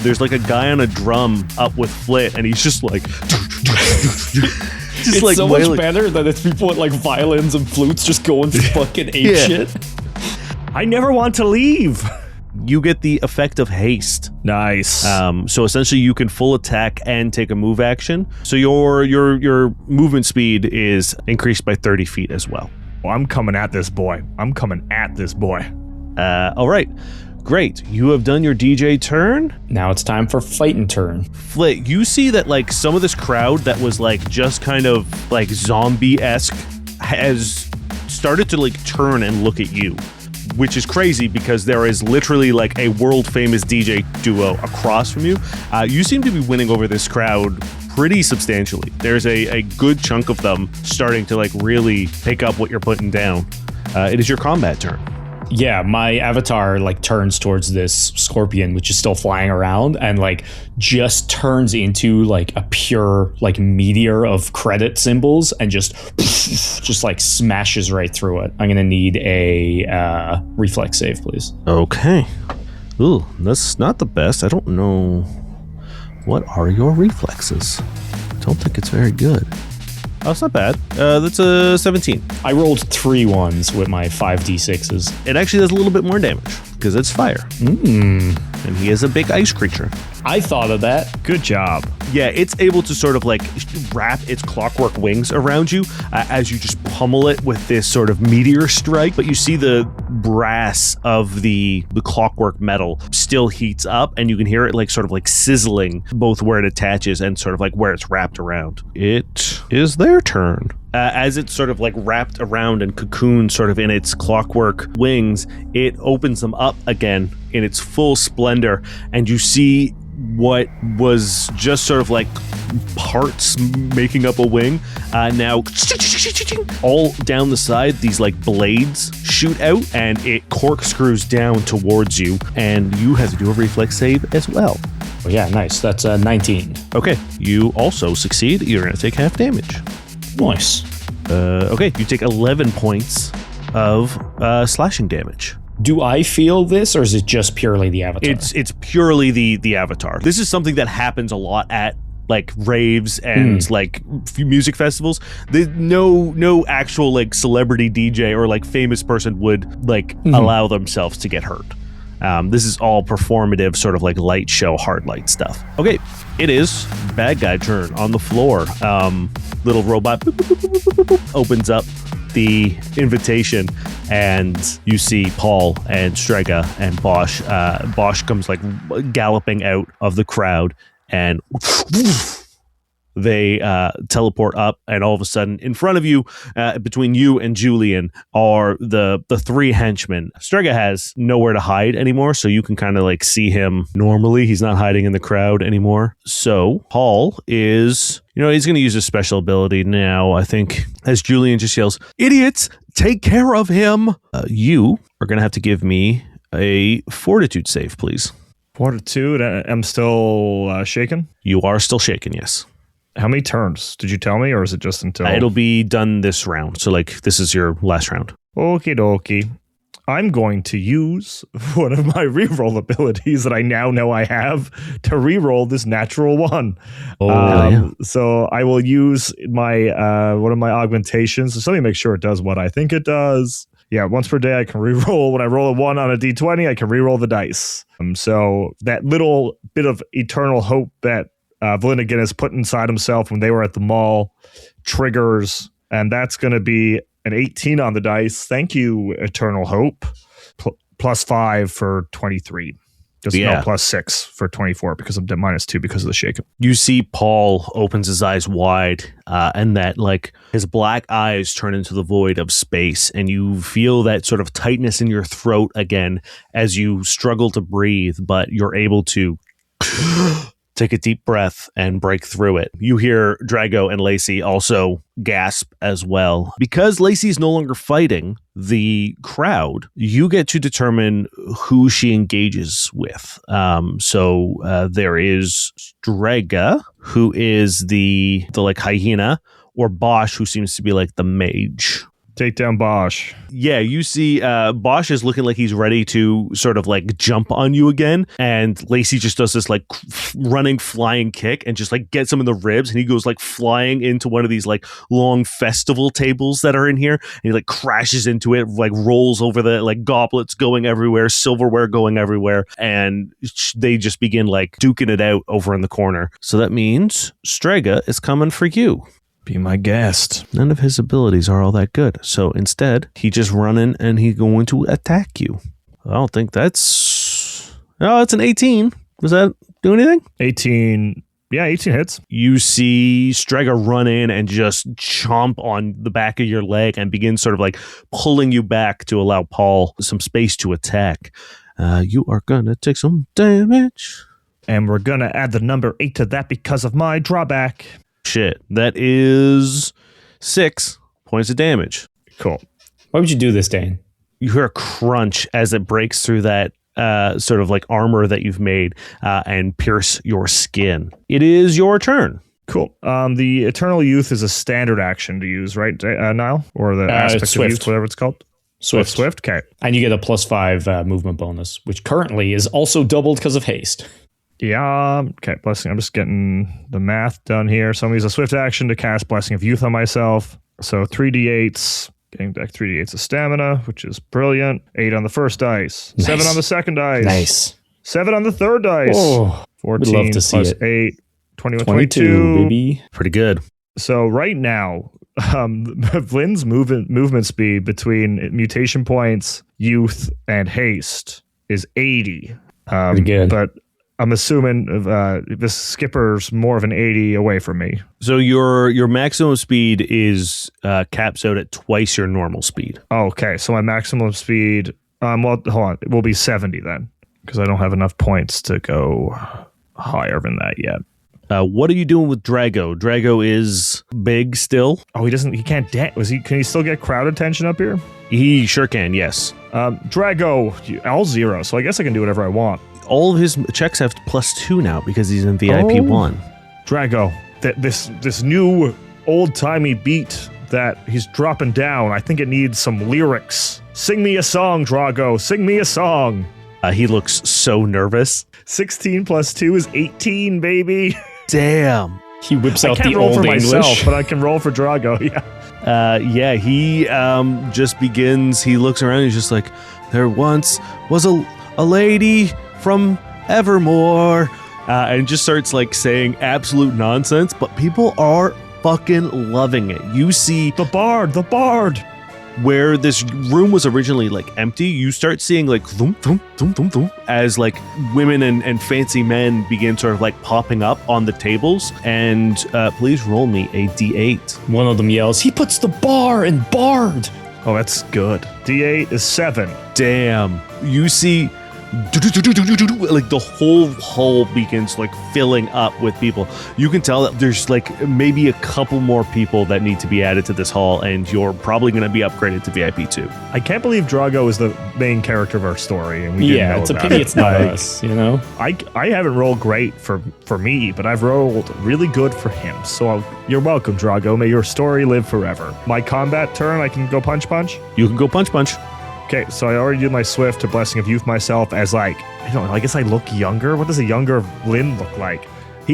There's like a guy on a drum up with Flit, and he's just like, it's like so much better than it's people with like violins and flutes just going fucking ape shit. I never want to leave. You get the effect of haste. Nice. So essentially, you can full attack and take a move action. So your movement speed is increased by 30 feet as well. Well, I'm coming at this boy. All right. Great. You have done your DJ turn. Now it's time for fighting turn. Flit, you see that like some of this crowd that was like just kind of like zombie-esque has started to like turn and look at you, which is crazy because there is literally like a world famous DJ duo across from you. You seem to be winning over this crowd pretty substantially. There's a good chunk of them starting to like really pick up what you're putting down. It is your combat turn. Yeah, my avatar like turns towards this scorpion, which is still flying around, and like just turns into like a pure like meteor of credit symbols, and just like smashes right through it. I'm gonna need a reflex save, please. Okay. Ooh, that's not the best. I don't know. What are your reflexes? Don't think it's very good. Oh, it's not bad. That's a 17. I rolled 3 ones with my 5d6s. It actually does a little bit more damage because it's fire. And he is a big ice creature. I thought of that. Good job. Yeah, it's able to sort of like wrap its clockwork wings around you as you just pummel it with this sort of meteor strike. But you see the brass of the clockwork metal still heats up, and you can hear it like sort of like sizzling both where it attaches and sort of like where it's wrapped around. It is their turn. As it's sort of like wrapped around and cocooned sort of in its clockwork wings, it opens them up again in its full splendor, and you see what was just sort of like parts making up a wing. Now, all down the side, these like blades shoot out, and it corkscrews down towards you, and you have to do a reflex save as well. Oh yeah, nice. That's 19. Okay, you also succeed. You're going to take half damage. Nice. Okay, you take 11 points of slashing damage. Do I feel this, or is it just purely the avatar? It's purely the avatar. This is something that happens a lot at like raves and like music festivals. No actual like celebrity DJ or like famous person would like allow themselves to get hurt. This is all performative, sort of like light show, hard light stuff. Okay, it is bad guy turn on the floor. Little robot opens up the invitation, and you see Paul and Strega and Bosch. Bosch comes like galloping out of the crowd, and they teleport up, and all of a sudden in front of you, between you and Julian, are the 3 henchmen. Strega has nowhere to hide anymore, so you can kind of like see him normally. He's not hiding in the crowd anymore. So Paul is, he's going to use a special ability now, I think, as Julian just yells, "Idiots, take care of him!" You are going to have to give me a fortitude save, please. Fortitude? I'm still shaken? You are still shaken, yes. How many turns? Did you tell me, or is it just until... It'll be done this round. So, like, this is your last round. Okie dokie. I'm going to use one of my reroll abilities that I now know I have to reroll this natural one. So I will use my one of my augmentations. So let me make sure it does what I think it does. Yeah, once per day I can reroll. When I roll a 1 on a d20, I can reroll the dice. So that little bit of eternal hope that Vlyn again has put inside himself when they were at the mall triggers, and that's going to be an 18 on the dice. Thank you, Eternal Hope. Plus 5 for 23. No, plus 6 for 24 because of the -2 because of the shaken. You see Paul opens his eyes wide, and that like his black eyes turn into the void of space, and you feel that sort of tightness in your throat again as you struggle to breathe, but you're able to take a deep breath and break through it. You hear Drago and Lacey also gasp as well. Because Lacey's no longer fighting the crowd, you get to determine who she engages with. So there is Strega, who is the like hyena, or Bosch, who seems to be like the mage. Take down Bosch. Yeah, you see Bosch is looking like he's ready to sort of like jump on you again, and Lacey just does this like running flying kick and just like gets him in the ribs, and he goes like flying into one of these like long festival tables that are in here, and he like crashes into it, like rolls over the like goblets going everywhere, silverware going everywhere, and they just begin like duking it out over in the corner. So that means Strega is coming for you. Be my guest. None of his abilities are all that good. So instead, he just running and he's going to attack you. I don't think that's... Oh, it's an 18. Does that do anything? 18. Yeah, 18 hits. You see Strega run in and just chomp on the back of your leg and begin sort of like pulling you back to allow Paul some space to attack. You are going to take some damage. And we're going to add the number 8 to that because of my drawback. Shit, that is 6 points of damage. Cool. Why would you do this, Dane? You hear a crunch as it breaks through that sort of like armor that you've made and pierce your skin. It is your turn. Cool. The Eternal Youth is a standard action to use, right, Niall? Or the aspect of youth, whatever it's called? Swift. Okay. And you get a +5 movement bonus, which currently is also doubled because of haste. Yeah. Okay. Blessing. I'm just getting the math done here. So I'm going to use a swift action to cast Blessing of Youth on myself. So 3d8s. Getting back 3d8s of stamina, which is brilliant. 8 on the first dice. Nice. 7 on the second dice. Nice. 7 on the third dice. Oh, 14 love to see plus it. 8. 22, baby. Pretty good. So right now, Vlyn's movement speed between mutation points, youth, and haste is 80. Pretty good. But I'm assuming this skipper's more of an 80 away from me. So your maximum speed is caps out at twice your normal speed. Okay, so my maximum speed, well, hold on, it will be 70 then, because I don't have enough points to go higher than that yet. What are you doing with Drago? Drago is big still. Oh, he can't dance. Can he still get crowd attention up here? He sure can, yes. Drago, all 0, so I guess I can do whatever I want. All of his checks have +2 now because he's in VIP 1. Drago, this new old-timey beat that he's dropping down, I think it needs some lyrics. Sing me a song, Drago. Sing me a song. He looks so nervous. 16 plus 2 is 18, baby. Damn. He whips out the roll old for English. myself, but I can roll for Drago. Yeah. He just begins. He looks around. He's just like, there once was a lady from Evermore, and just starts like saying absolute nonsense. But people are fucking loving it. You see the bard. Where this room was originally like empty, you start seeing like thump, thump, thump, thump, thump, as like women and fancy men begin sort of like popping up on the tables. And please roll me a d8. One of them yells, "He puts the bar in bard." Oh, that's good. D8 is 7. Damn. You see like the whole hall begins like filling up with people. You can tell that there's like maybe a couple more people that need to be added to this hall, and you're probably going to be upgraded to VIP 2. I can't believe Drago is the main character of our story, and we didn't know it's a about pity it. it's not us, you know? I haven't rolled great for me, but I've rolled really good for him. So you're welcome, Drago. May your story live forever. My combat turn, I can go punch. You can go punch. Okay, so I already did my swift to Blessing of Youth myself as like, I don't know, I guess I look younger. What does a younger Vlyn look like?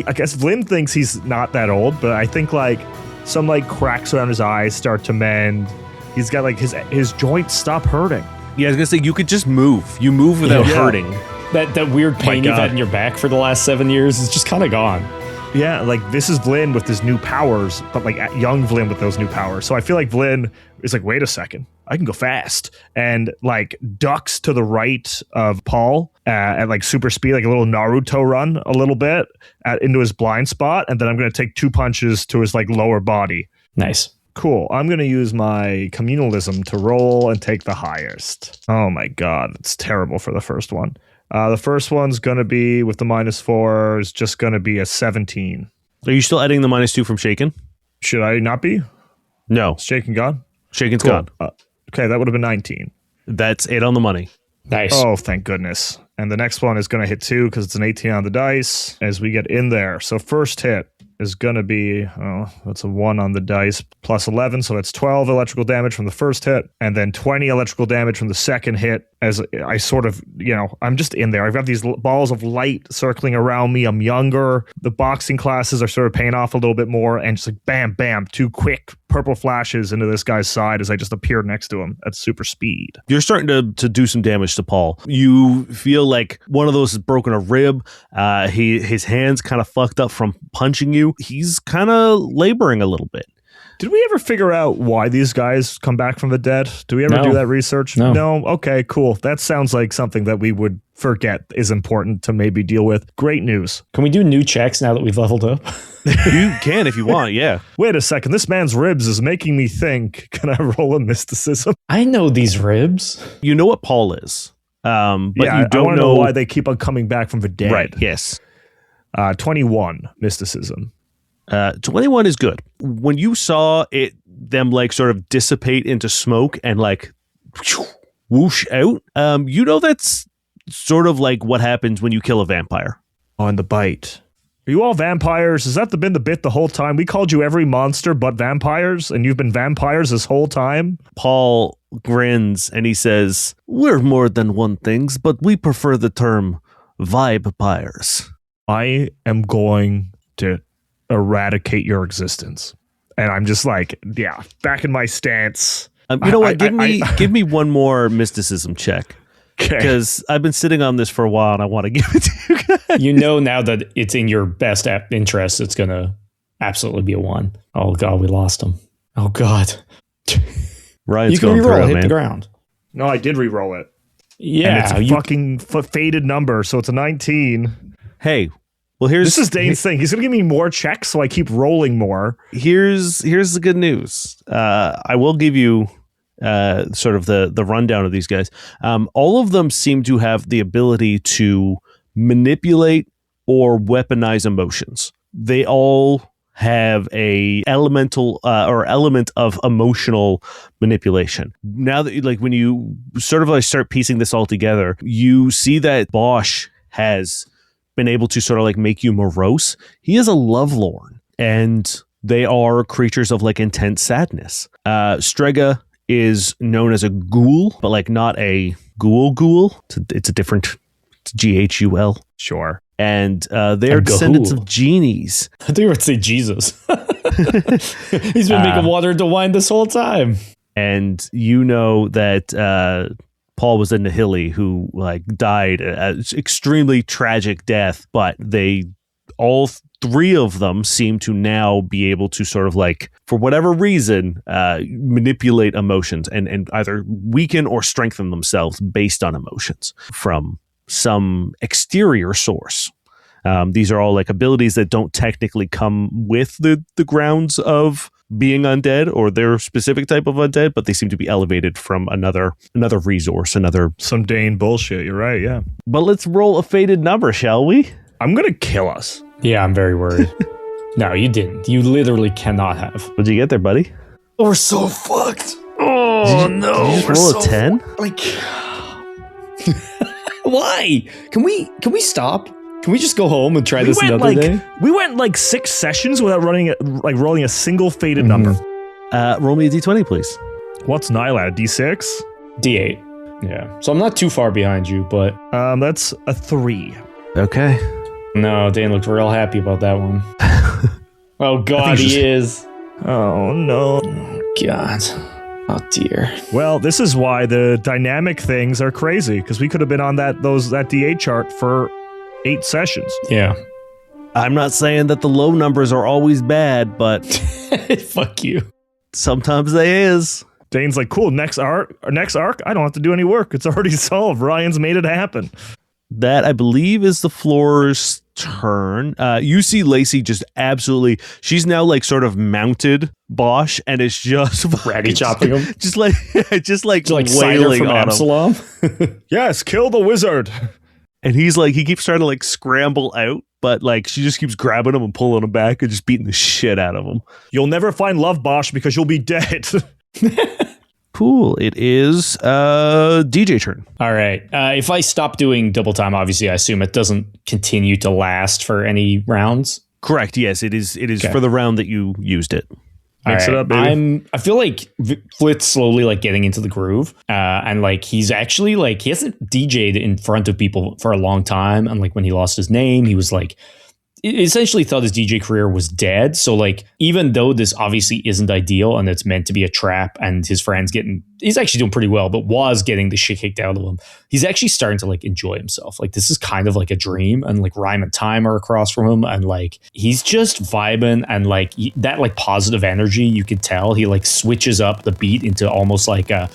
I guess Vlyn thinks he's not that old, but I think like some like cracks around his eyes start to mend. He's got like his joints stop hurting. Yeah, I was gonna say you could just move. You move without hurting. That weird pain you've had in your back for the last 7 years is just kind of gone. Yeah, like this is Vlyn with his new powers, but like young Vlyn with those new powers. So I feel like Vlyn is like, wait a second, I can go fast, and like ducks to the right of Paul at like super speed, like a little Naruto run a little bit into his blind spot, and then I'm going to take 2 punches to his like lower body. Nice. Cool. I'm going to use my communalism to roll and take the highest. Oh my god, it's terrible for the first one. The first one's going to be, with the -4, is just going to be a 17. Are you still adding the -2 from Shaken? Should I not be? No. Is Shaken gone? Shaken's Cool. gone. Okay, that would have been 19. That's 8 on the money. Nice. Oh, thank goodness. And the next one is going to hit 2 because it's an 18 on the dice as we get in there. So first hit is going to be, that's a 1 on the dice, plus 11, so that's 12 electrical damage from the first hit, and then 20 electrical damage from the second hit, as I sort of, I'm just in there. I've got these balls of light circling around me. I'm younger. The boxing classes are sort of paying off a little bit more, and just like bam, bam, 2 quick purple flashes into this guy's side as I just appeared next to him at super speed. You're starting to do some damage to Paul. You feel like one of those has broken a rib. His hand's kind of fucked up from punching you. He's kind of laboring a little bit. Did we ever figure out why these guys come back from the dead? Do we ever do that research? No? Okay, cool. That sounds like something that we would forget is important to maybe deal with. Great news. Can we do new checks now that we've leveled up? You can if you want, yeah. Wait a second. This man's ribs is making me think. Can I roll a mysticism? I know these ribs. You know what Paul is. But yeah, you don't I know why they keep on coming back from the dead. Right, yes. 21 mysticism. 21 is good. When you saw it, them like sort of dissipate into smoke and like whoosh out. That's sort of like what happens when you kill a vampire. On the bite. Are you all vampires? Has that been the bit the whole time? We called you every monster but vampires, and you've been vampires this whole time? Paul grins and he says, "We're more than one things, but we prefer the term vibe-pyres." I am going to eradicate your existence. And I'm just like, yeah, back in my stance. You know what? Give me one more mysticism check. Because I've been sitting on this for a while and I want to give it to you guys. You know now that it's in your best interest, it's going to absolutely be a 1. Oh, God, we lost him. Oh, God. Ryan's you can going re-roll through it, it, hit the man. ground. No, I did re-roll it. Yeah. And it's a fucking faded number, so it's a 19. Hey, well, this is Dane's thing. He's going to give me more checks, so I keep rolling more. Here's the good news. I will give you sort of the rundown of these guys. All of them seem to have the ability to manipulate or weaponize emotions. They all have a element of emotional manipulation. Now that like when you sort of like start piecing this all together, you see that Bosch has been able to sort of like make you morose. He is a lovelorn, and they are creatures of like intense sadness. Strega is known as a ghoul, but like not a ghoul. It's a different GHUL. Sure. And they are descendants of genies. I think you were to say Jesus. He's been making water into wine this whole time. And you know that Paul was a Nihili who like died an extremely tragic death, but they all 3 of them seem to now be able to sort of like, for whatever reason, manipulate emotions and either weaken or strengthen themselves based on emotions from some exterior source. These are all like abilities that don't technically come with the grounds of being undead or their specific type of undead, but they seem to be elevated from another resource, some Dane bullshit. You're right, yeah. But let's roll a faded number, shall we? I'm gonna kill us. Yeah, I'm very worried. No, you didn't. You literally cannot have. What'd you get there, buddy? We're so fucked. Oh, no. Did you just roll a 10? Like, why? Can we stop? Can we just go home and try this another day? We went like 6 sessions without rolling a single faded number. Roll me a d20, please. What's Nile at? D6? D8. Yeah. So I'm not too far behind you, but that's a 3. Okay. No, Dane looked real happy about that one. Oh, God, he is. Oh, no. Oh, God. Oh, dear. Well, this is why the dynamic things are crazy, because we could have been on that D8 chart for 8 sessions. Yeah. I'm not saying that the low numbers are always bad, but... Fuck you. Sometimes they is. Dane's like, cool, next arc, I don't have to do any work. It's already solved. Ryan's made it happen. That, I believe, is the floor's turn. You see Lacey just absolutely... She's now, like, sort of mounted Bosch and is just... Ready chopping him? Just like wailing from on Absalom? him. Yes, kill the wizard. And he's like... He keeps trying to, like, scramble out, but, like, she just keeps grabbing him and pulling him back and just beating the shit out of him. You'll never find love, Bosch, because you'll be dead. Cool. It is DJ turn. All right. If I stop doing double time, obviously, I assume it doesn't continue to last for any rounds. Correct. Yes, it is. It is for the round that you used it. Mix it up, baby. I feel like Flit's slowly like getting into the groove, and like he's actually like he hasn't DJ'd in front of people for a long time, and like when he lost his name, he was like. Essentially thought his DJ career was dead. So like, even though this obviously isn't ideal and it's meant to be a trap and his friend's he's actually doing pretty well, but was getting the shit kicked out of him. He's actually starting to like enjoy himself. Like this is kind of like a dream, and like Rhyme and Time are across from him. And like, he's just vibing, and like that like positive energy, you can tell he like switches up the beat into almost like a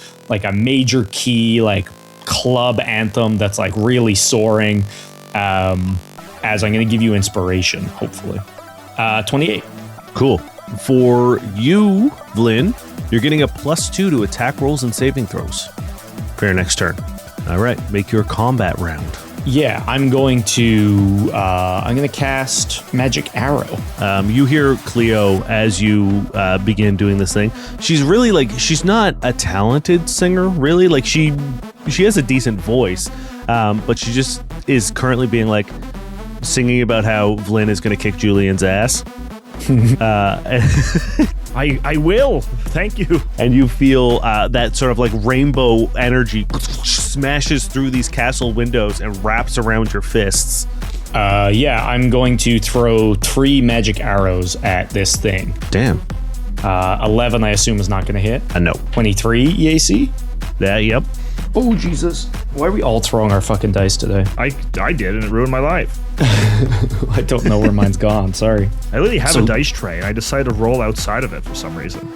major key, like club anthem that's like really soaring. As I'm going to give you inspiration, hopefully. 28. Cool. For you, Vlyn, you're getting a +2 to attack rolls and saving throws for your next turn. All right, make your combat round. Yeah, I'm going to cast Magic Arrow. You hear Cleo as you begin doing this thing. She's really like, she's not a talented singer, really. Like she has a decent voice, but she just is currently being like singing about how Vlyn is going to kick Julian's ass. I will. Thank you. And you feel that sort of like rainbow energy smashes through these castle windows and wraps around your fists. I'm going to throw 3 magic arrows at this thing. Damn. 11, I assume, is not going to hit. No. 23 EAC? Yep. Oh, Jesus. Why are we all throwing our fucking dice today? I did, and it ruined my life. I don't know where mine's gone. Sorry. I literally have a dice tray, and I decided to roll outside of it for some reason.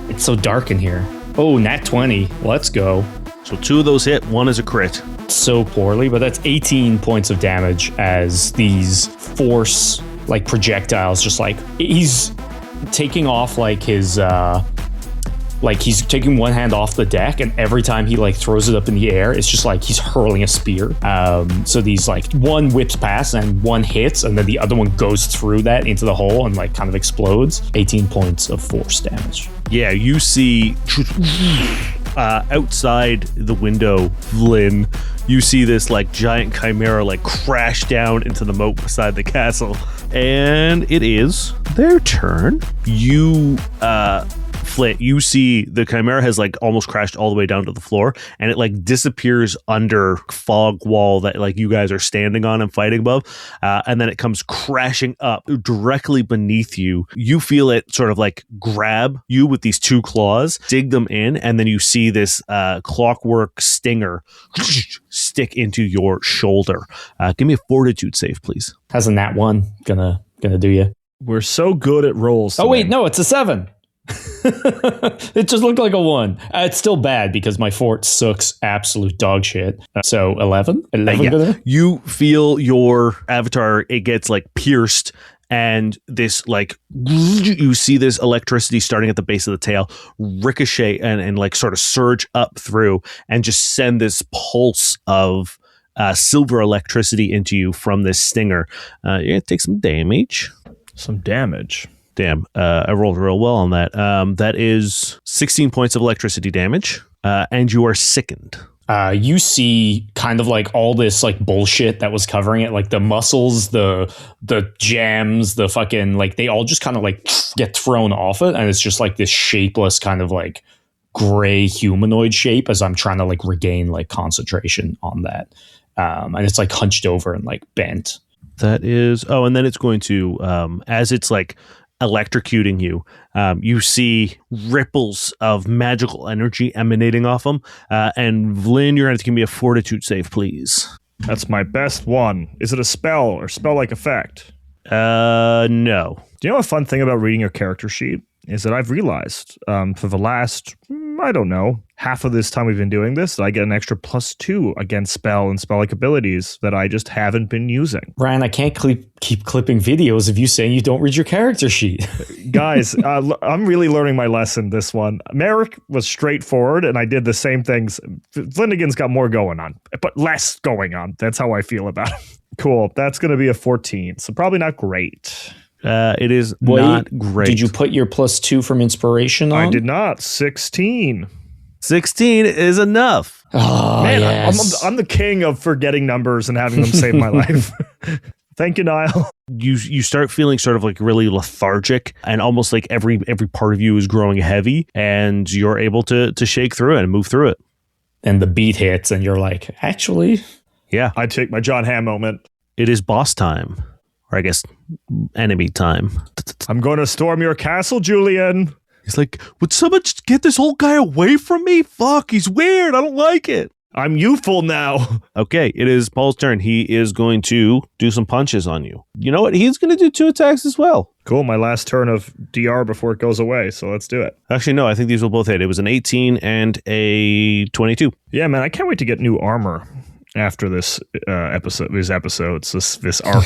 It's so dark in here. Oh, nat 20. Let's go. So 2 of those hit, 1 is a crit. So poorly, but that's 18 points of damage as these force, like, projectiles, just like, he's taking off, like, his, like, he's taking one hand off the deck, and every time he, like, throws it up in the air, it's just like he's hurling a spear. So these, like, one whips past and one hits, and then the other one goes through that into the hole and, like, kind of explodes. 18 points of force damage. Yeah, you see outside the window, Vlyn, you see this, like, giant chimera, like, crash down into the moat beside the castle. And it is their turn. You, Flit, you see the chimera has like almost crashed all the way down to the floor, and it like disappears under fog wall that like you guys are standing on and fighting above, and then it comes crashing up directly beneath you. You feel it sort of like grab you with these 2 claws, dig them in, and then you see this clockwork stinger stick into your shoulder. Give me a fortitude save, please. How's a nat 1 gonna do you? We're so good at rolls. Oh, wait, no, it's a 7. It just looked like a 1. It's still bad because my fort sucks absolute dog shit. So 11? 11 yeah. You feel your avatar, it gets like pierced, and this like, you see this electricity starting at the base of the tail ricochet and like sort of surge up through and just send this pulse of silver electricity into you from this stinger. You're gonna take some damage. Damn, I rolled real well on that. That is 16 points of electricity damage, and you are sickened. You see kind of like all this like bullshit that was covering it, like the muscles, the gems, the fucking, like they all just kind of like get thrown off it, and it's just like this shapeless kind of like gray humanoid shape as I'm trying to like regain like concentration on that. And it's like hunched over and like bent. That is, and then it's going to, as it's like electrocuting you, you see ripples of magical energy emanating off them. And Vlyn, you're going to have to give me a fortitude save, please. That's my best one. Is it a spell or spell-like effect? No. Do you know a fun thing about reading your character sheet? Is that I've realized for the last, I don't know, half of this time we've been doing this, that I get an extra +2 against spell and spell-like abilities that I just haven't been using. Ryan, I can't keep clipping videos of you saying you don't read your character sheet. Guys, I'm really learning my lesson this one. Merrick was straightforward, and I did the same things. Lindigan's got more going on, but less going on. That's how I feel about it. Cool. That's going to be a 14, so probably not great. It is not great. Did you put your +2 from inspiration on? I did not. 16. 16 is enough. Oh, man, yes. I'm the king of forgetting numbers and having them save my life. Thank you, Niall. You start feeling sort of like really lethargic, and almost like every part of you is growing heavy, and you're able to shake through it and move through it. And the beat hits, and you're like, actually, yeah. I take my John Hamm moment. It is boss time. Or I guess enemy time. I'm going to storm your castle, Julian. He's like, would someone just get this old guy away from me? Fuck, he's weird. I don't like it. I'm youthful now. Okay, it is Paul's turn. He is going to do some punches on you. You know what? He's going to do 2 attacks as well. Cool, my last turn of DR before it goes away, so let's do it. Actually, no, I think these will both hit. It was an 18 and a 22. Yeah, man, I can't wait to get new armor after this this arc.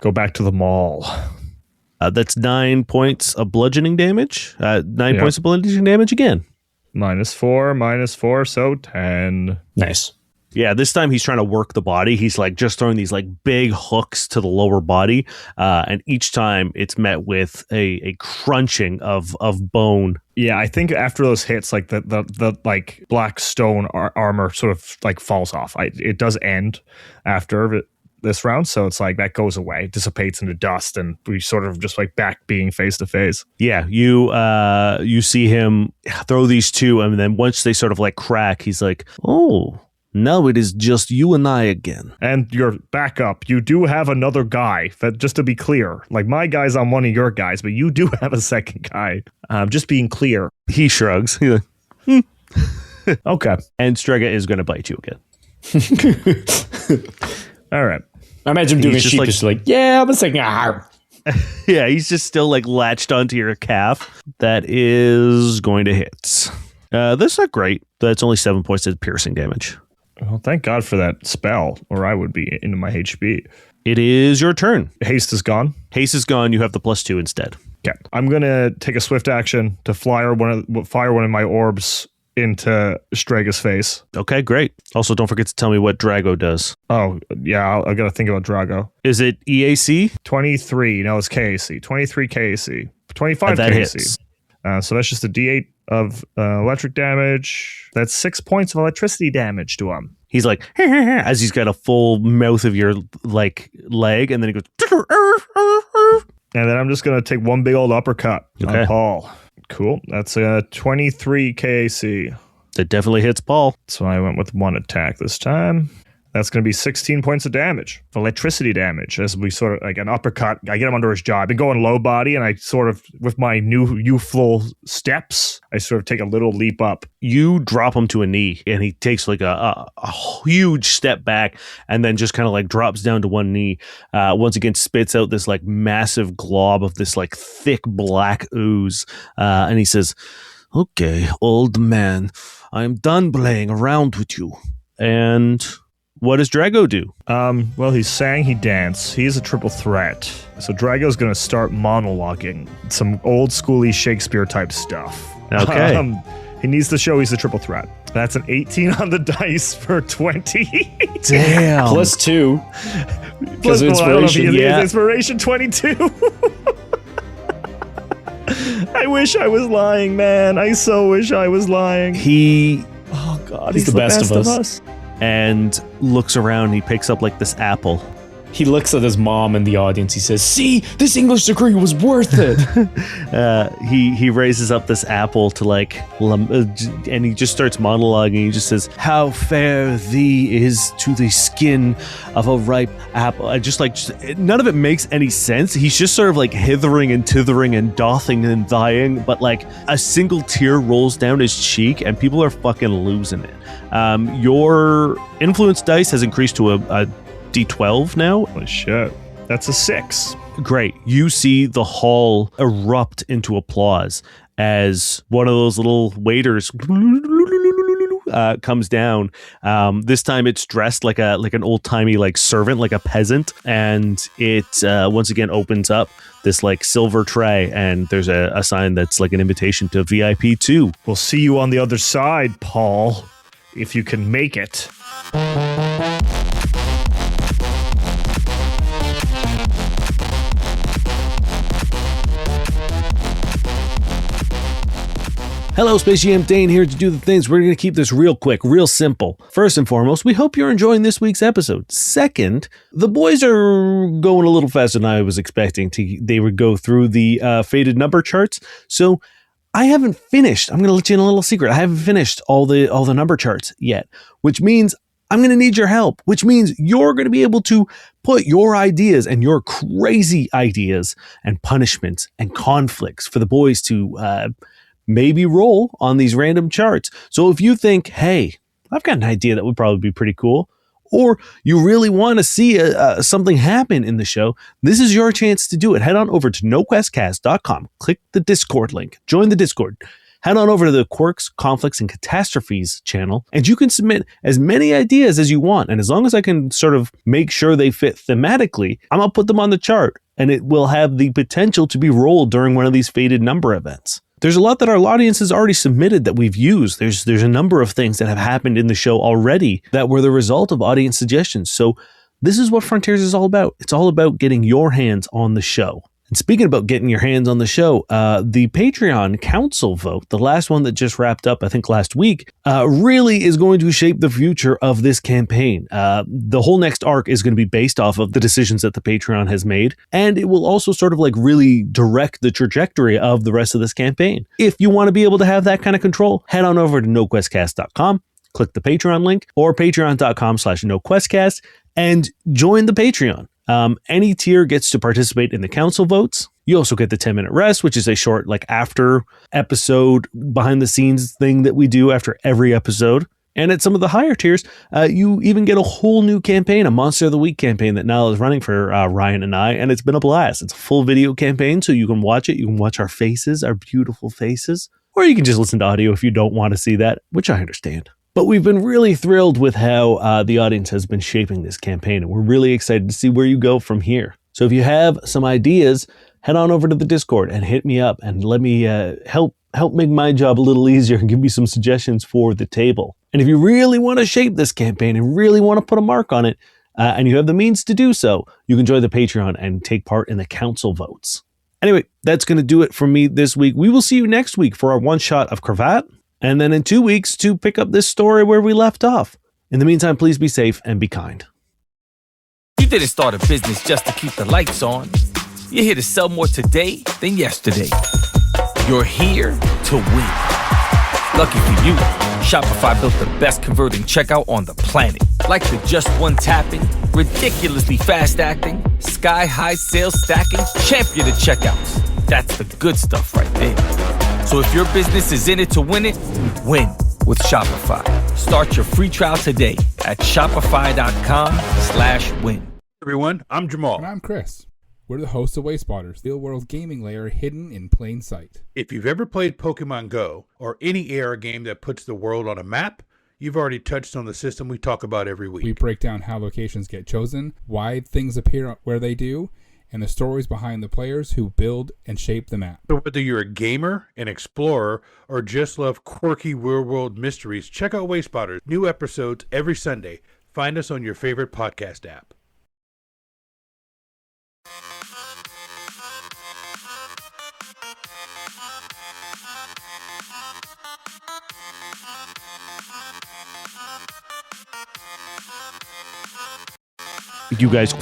Go back to the mall. That's 9 points of bludgeoning damage. 9 points of bludgeoning damage again. -4, so 10. Nice. Yeah, this time he's trying to work the body. He's like just throwing these like big hooks to the lower body. And each time it's met with a crunching of bone. Yeah, I think after those hits, like the like black stone armor sort of like falls off. It does end after this round, so it's like that goes away, dissipates into dust, and we sort of just like back being face to face. Yeah, you see him throw these two, and then once they sort of like crack, he's like, "Oh, now it is just you and I again." And you're back up. You do have another guy. That, just to be clear, like my guy's on one of your guys, but you do have a second guy. Just being clear. He shrugs. He's like, Okay. And Strega is going to bite you again. All right. I imagine him doing a He's just sheepish, like, yeah, I'm a second. Yeah, he's just still like latched onto your calf. That is going to hit. That's not great. That's only 7 points of piercing damage. Well, thank God for that spell, or I would be into my HP. It is your turn. Haste is gone. Haste is gone. You have the +2 instead. Okay. I'm going to take a swift action to fire one of my orbs into Strega's face. Okay, great. Also, don't forget to tell me what Drago does. Oh, yeah, I got to think about Drago. Is it EAC? 23. No, it's KAC. 23 KAC. 25 that KAC. hits. So that's just a D8 of electric damage. That's 6 points of electricity damage to him. He's like, as he's got a full mouth of your like leg, and then he goes, and then I'm just going to take one big old uppercut Okay. on Paul. Cool. That's a 23 KAC. that definitely hits Paul. So I went with one attack this time. That's going to be 16 points of damage, electricity damage, as we sort of like an uppercut. I get him under his jaw. I've been going low body, and I sort of, with my new youthful steps, I sort of take a little leap up. You drop him to a knee, and he takes like a huge step back, and then just kind of like drops down to one knee. Once again, spits out this like massive glob of this like thick black ooze, and he says, "Okay, old man, I'm done playing around with you." And what does Drago do? Well, he sang, he danced. He is a triple threat. So Drago's going to start monologuing some old schooly Shakespeare type stuff. Okay. He needs to show he's a triple threat. That's an 18 on the dice for 20. Damn. +2. Because of Plus, well, I don't know if he inspiration. is- Yeah. Inspiration 22. I wish I was lying, man. I so wish I was lying. He Oh, God. He's the best of us. and looks around. He picks up like this apple. He looks at his mom in the audience. He says, "See, this English degree was worth it." He raises up this apple to like, and he just starts monologuing. He just says, "How fair thee is to the skin of a ripe apple." I just none of it makes any sense. He's just sort of like hithering and tithering and dothing and thying, but like a single tear rolls down his cheek, and people are fucking losing it. Your influence dice has increased to a D12 now. Holy shit. That's a 6. Great. You see the hall erupt into applause as one of those little waiters comes down. This time it's dressed like an old-timey like servant, like a peasant, and it once again opens up this like silver tray, and there's a sign that's like an invitation to VIP 2. We'll see you on the other side, Paul, if you can make it. Hello, Space GM Dane here to do the things. We're going to keep this real quick, real simple. First and foremost, we hope you're enjoying this week's episode. Second, the boys are going a little faster than I was expecting. They would go through the faded number charts. So I haven't finished. I'm going to let you in a little secret. I haven't finished all the number charts yet, which means I'm going to need your help, which means you're going to be able to put your ideas and your crazy ideas and punishments and conflicts for the boys to maybe roll on these random charts. So if you think, hey, I've got an idea that would probably be pretty cool, or you really want to see something happen in the show, this is your chance to do it. Head on over to noquestcast.com, click the Discord link, join the Discord, head on over to the Quirks, Conflicts, and Catastrophes channel, and you can submit as many ideas as you want. And as long as I can sort of make sure they fit thematically, I'm going to put them on the chart, and it will have the potential to be rolled during one of these faded number events. There's a lot that our audience has already submitted that we've used. There's a number of things that have happened in the show already that were the result of audience suggestions. So this is what Frontiers is all about. It's all about getting your hands on the show. And speaking about getting your hands on the show, the Patreon council vote, the last one that just wrapped up, I think last week, really is going to shape the future of this campaign. The whole next arc is going to be based off of the decisions that the Patreon has made, and it will also sort of like really direct the trajectory of the rest of this campaign. If you want to be able to have that kind of control, head on over to noquestcast.com, click the Patreon link, or patreon.com/noquestcast, and join the Patreon. Any tier gets to participate in the council votes. You also get the 10-minute rest, which is a short, like, after episode behind the scenes thing that we do after every episode. And at some of the higher tiers, you even get a whole new campaign, a Monster of the Week campaign that Niall is running for Ryan and I, and it's been a blast. It's a full video campaign, so you can watch it. You can watch our faces, our beautiful faces, or you can just listen to audio if you don't want to see that, which I understand. But we've been really thrilled with how the audience has been shaping this campaign, and we're really excited to see where you go from here. So if you have some ideas, head on over to the Discord and hit me up and let me help make my job a little easier and give me some suggestions for the table. And if you really want to shape this campaign and really want to put a mark on it, and you have the means to do so, you can join the Patreon and take part in the council votes. Anyway, that's going to do it for me this week. We will see you next week for our one-shot of Cravat, and then in 2 weeks to pick up this story where we left off. In the meantime, please be safe and be kind. You didn't start a business just to keep the lights on. You're here to sell more today than yesterday. You're here to win. Lucky for you, Shopify built the best converting checkout on the planet. Like the just one tapping, ridiculously fast acting, sky-high sales stacking, champion of checkouts. That's the good stuff right there. So if your business is in it to win it, win with Shopify. Start your free trial today at shopify.com/win. Everyone, I'm Jamal. And I'm Chris. We're the hosts of Wastewater's real world gaming lair hidden in plain sight. If you've ever played Pokemon Go or any AR game that puts the world on a map, you've already touched on the system we talk about every week. We break down how locations get chosen, why things appear where they do, and the stories behind the players who build and shape the map. So whether you're a gamer, an explorer, or just love quirky real-world mysteries, check out Wastewater. New episodes every Sunday. Find us on your favorite podcast app. You guys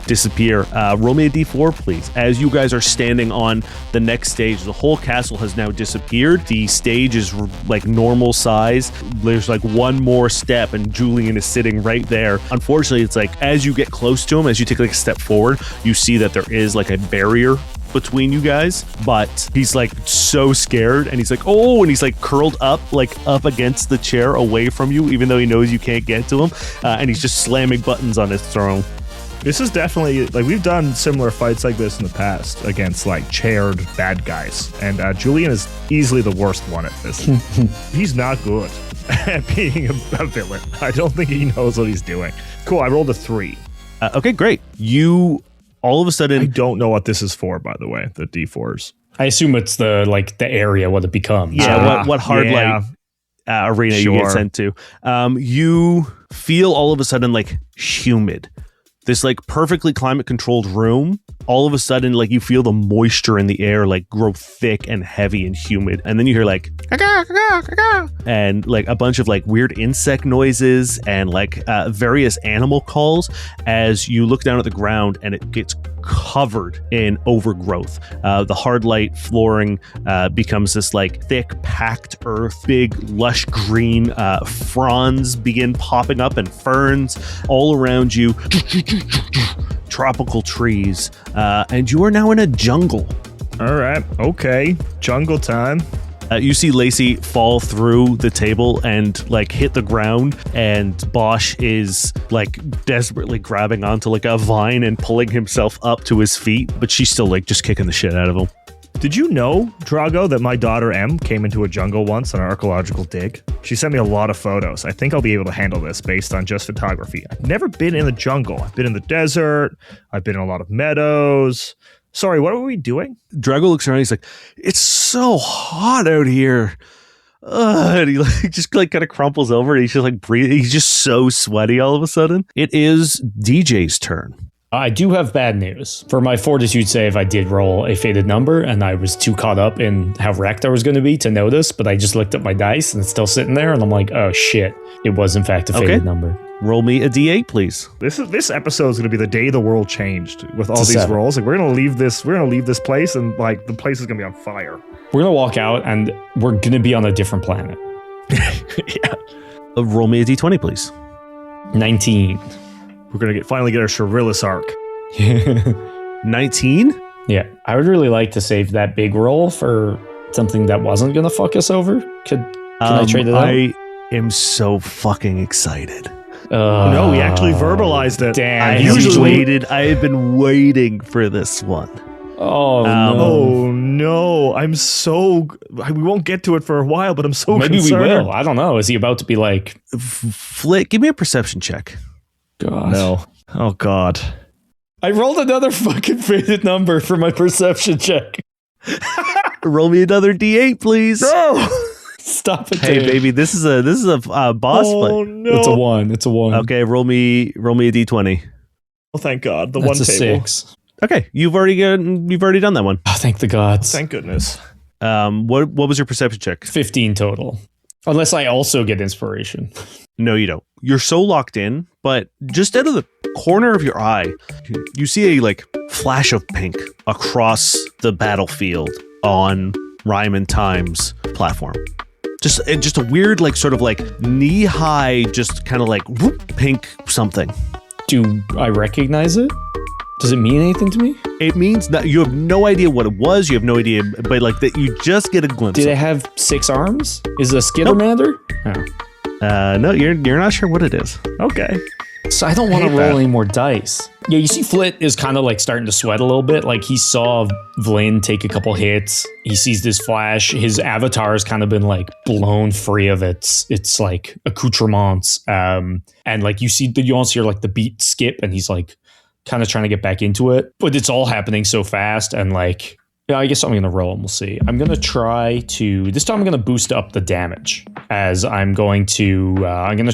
disappear. Roll me a d4, please. As you guys are standing on the next stage, the whole castle has now disappeared. The stage is like normal size. There's like one more step and Julian is sitting right there. Unfortunately, it's like as you get close to him, as you take like a step forward, you see that there is like a barrier between you guys, but he's like so scared and he's like, oh, and he's like curled up against the chair away from you, even though he knows you can't get to him, and he's just slamming buttons on his throne. This is definitely, like, we've done similar fights like this in the past against, like, chaired bad guys. And Julian is easily the worst one at this. He's not good at being a villain. I don't think he knows what he's doing. Cool, I rolled a 3. Okay, great. You, all of a sudden... I don't know what this is for, by the way, the D4s. I assume it's the area, what it becomes. Yeah, what hard light arena you get sent to. You feel all of a sudden, like, humid. This like perfectly climate controlled room, all of a sudden like you feel the moisture in the air like grow thick and heavy and humid, and then you hear like and like a bunch of like weird insect noises and like various animal calls as you look down at the ground and it gets covered in overgrowth. The hard light flooring becomes this like thick packed earth, big lush green fronds begin popping up and ferns all around you. Tropical trees, and you are now in a jungle. All right, okay, jungle time. You see Lacey fall through the table and like hit the ground, and Bosch is like desperately grabbing onto like a vine and pulling himself up to his feet, but she's still like just kicking the shit out of him. Did you know, Drago, that my daughter M came into a jungle once on an archaeological dig? She sent me a lot of photos. I think I'll be able to handle this based on just photography. I've never been in the jungle. I've been in the desert. I've been in a lot of meadows. Sorry, what were we doing? Drago looks around. He's like, "It's so hot out here." And he just kind of crumples over. And he's just like breathing. He's just so sweaty all of a sudden. It is DJ's turn. I do have bad news. For my fortitude save, I did roll a faded number, and I was too caught up in how wrecked I was going to be to notice, but I just looked at my dice, and it's still sitting there, and I'm like, oh shit. It was, in fact, a faded number. Roll me a d8, please. This episode is going to be the day the world changed with all these 7. rolls. Like we're going to leave this place, and like the place is going to be on fire. We're going to walk out, and we're going to be on a different planet. Yeah. Roll me a d20, please. 19. We're going to finally get our Shirilis arc. 19? Yeah, I would really like to save that big roll for something that wasn't going to fuck us over. Can I trade it out? I am so fucking excited. No, we actually verbalized it. Damn. I have been waiting for this one. Oh, no. Oh no! We won't get to it for a while, but I'm so Maybe concerned. we will. I don't know. Is he about to be like... Flit, give me a perception check. God. No. Oh god. I rolled another fucking faded number for my perception check. Roll me another d8, please. No! Stop it, Hey, dude. baby, this is a boss Oh fight. no! It's a 1. It's a 1. Okay, roll me a d20. Oh, thank God. The That's one a table. 6. Okay, you've already done that one. Oh, thank the gods. Thank goodness. What was your perception check? 15 total. Unless I also get inspiration. No, you don't. You're so locked in, but just out of the corner of your eye, you see a flash of pink across the battlefield on Ryman Time's platform. Just a weird knee high, just kind of whoop, pink something. Do I recognize it? Does it mean anything to me? It means that you have no idea what it was. You have no idea, but that you just get a glimpse. Did of it have 6 arms? Is it a Skittermander? Oh. No, you're not sure what it is. Okay. So I don't want to roll any more dice. Yeah, you see Flit is kind of starting to sweat a little bit. He saw Vlyn take a couple hits. He sees this flash. His avatar has kind of been blown free of its accoutrements. And you see you almost hear the beat skip, and he's kind of trying to get back into it. But it's all happening so fast, and yeah, I guess I'm going to roll and we'll see. I'm going to try to... This time I'm going to boost up the damage as I'm going to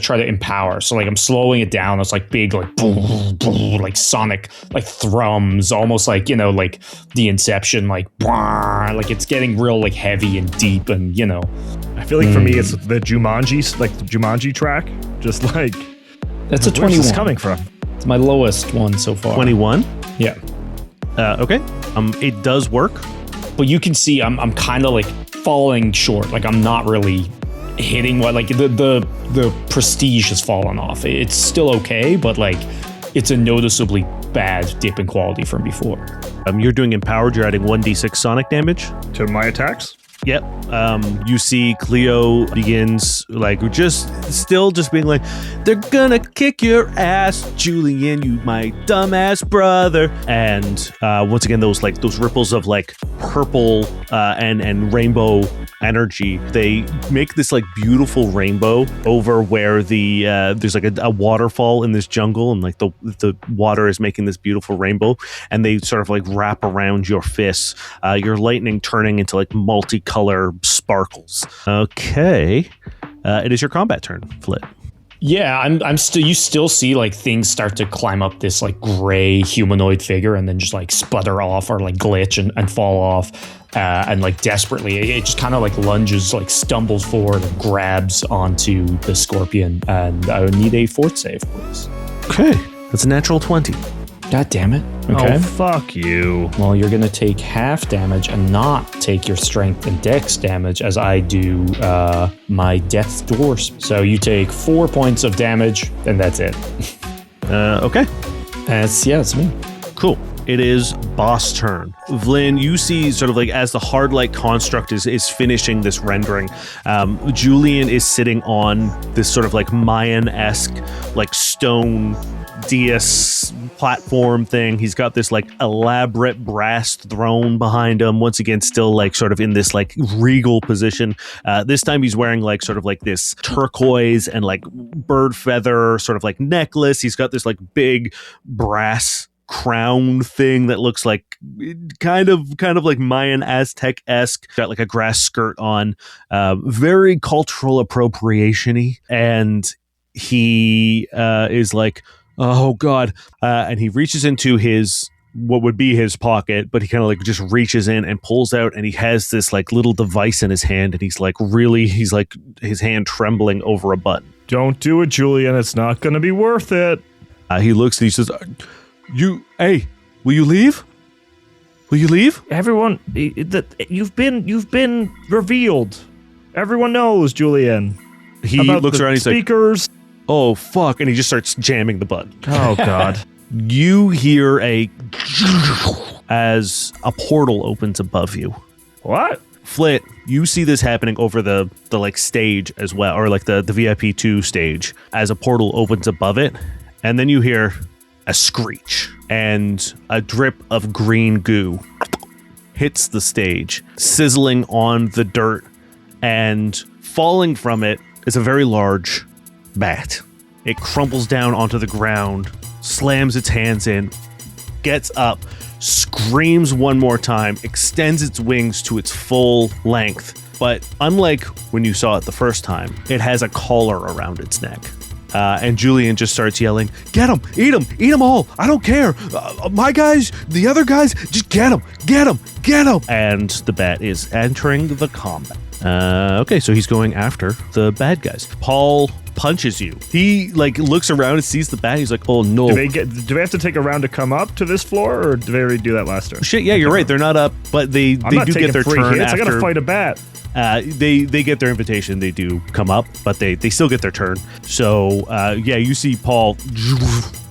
try to empower. So I'm slowing it down. It's big, boom, boom, sonic, thrums, almost the Inception, it's getting real heavy and deep and, I feel for me, it's the Jumanji, the Jumanji track. Just That's a 21. Where's this coming from? It's my lowest one so far. 21? Yeah. Okay. It does work. But you can see I'm kind of falling short. I'm not really hitting what the prestige has fallen off. It's still okay, but it's a noticeably bad dip in quality from before. You're doing empowered. You're adding 1d6 sonic damage To my attacks? Yep. You see Cleo begins just being they're gonna kick your ass, Julian, you my dumbass brother. And once again, those ripples of purple and rainbow energy, they make this beautiful rainbow over where the there's a waterfall in this jungle, and the water is making this beautiful rainbow, and they sort of wrap around your fists. Your lightning turning into multicolored sparkles. Okay. It is your combat turn, Flit. Yeah, I'm still. You still see things start to climb up this gray humanoid figure, and then just sputter off or glitch and fall off, and desperately it just kind of lunges, stumbles forward and grabs onto the scorpion. And I would need a fort save, please. Okay, that's a natural 20. God damn it. Okay. Oh, fuck you. Well, you're going to take half damage and not take your strength and dex damage as I do my death's doors. So you take 4 points of damage, and that's it. Okay. It's me. Cool. It is boss turn. Vlyn, you see sort of as the hard light construct is finishing this rendering, Julian is sitting on this sort of Mayan-esque stone dais platform thing. He's got this elaborate brass throne behind him, once again still sort of in this regal position. This time he's wearing this turquoise and bird feather sort of necklace. He's got this big brass crown thing that looks like kind of like Mayan Aztec-esque, got like a grass skirt on, very cultural appropriation-y, and he is like, oh God, and he reaches into what would be his pocket, but he kind of like just reaches in and pulls out, and he has this like little device in his hand, and he's like his hand trembling over a button. Don't do it, Julian. It's not going to be worth it. He looks and he says, hey, will you leave? Will you leave? Everyone, you've been revealed. Everyone knows, Julian. He looks around and he's speakers. like, oh fuck, and he just starts jamming the button. Oh God. You hear as a portal opens above you. What? Flit, you see this happening over the like stage as well, or like the VIP 2 stage, as a portal opens above it, and then you hear a screech and a drip of green goo hits the stage, sizzling on the dirt, and falling from it is a very large bat. It crumples down onto the ground, slams its hands in, gets up, screams one more time, extends its wings to its full length. But unlike when you saw it the first time, it has a collar around its neck. And Julian just starts yelling, get them, eat them all, I don't care. My guys, the other guys, just get them. And the bat is entering the combat. Okay, so he's going after the bad guys. Paul punches you. He like looks around and sees the bat. He's like, oh no. Do they have to take a round to come up to this floor, or did they already do that last turn? Shit, yeah, you're right. They're not up, but they do get their turn hits. after. I gotta fight a bat. They get their invitation. They do come up, but they still get their turn. So yeah, you see Paul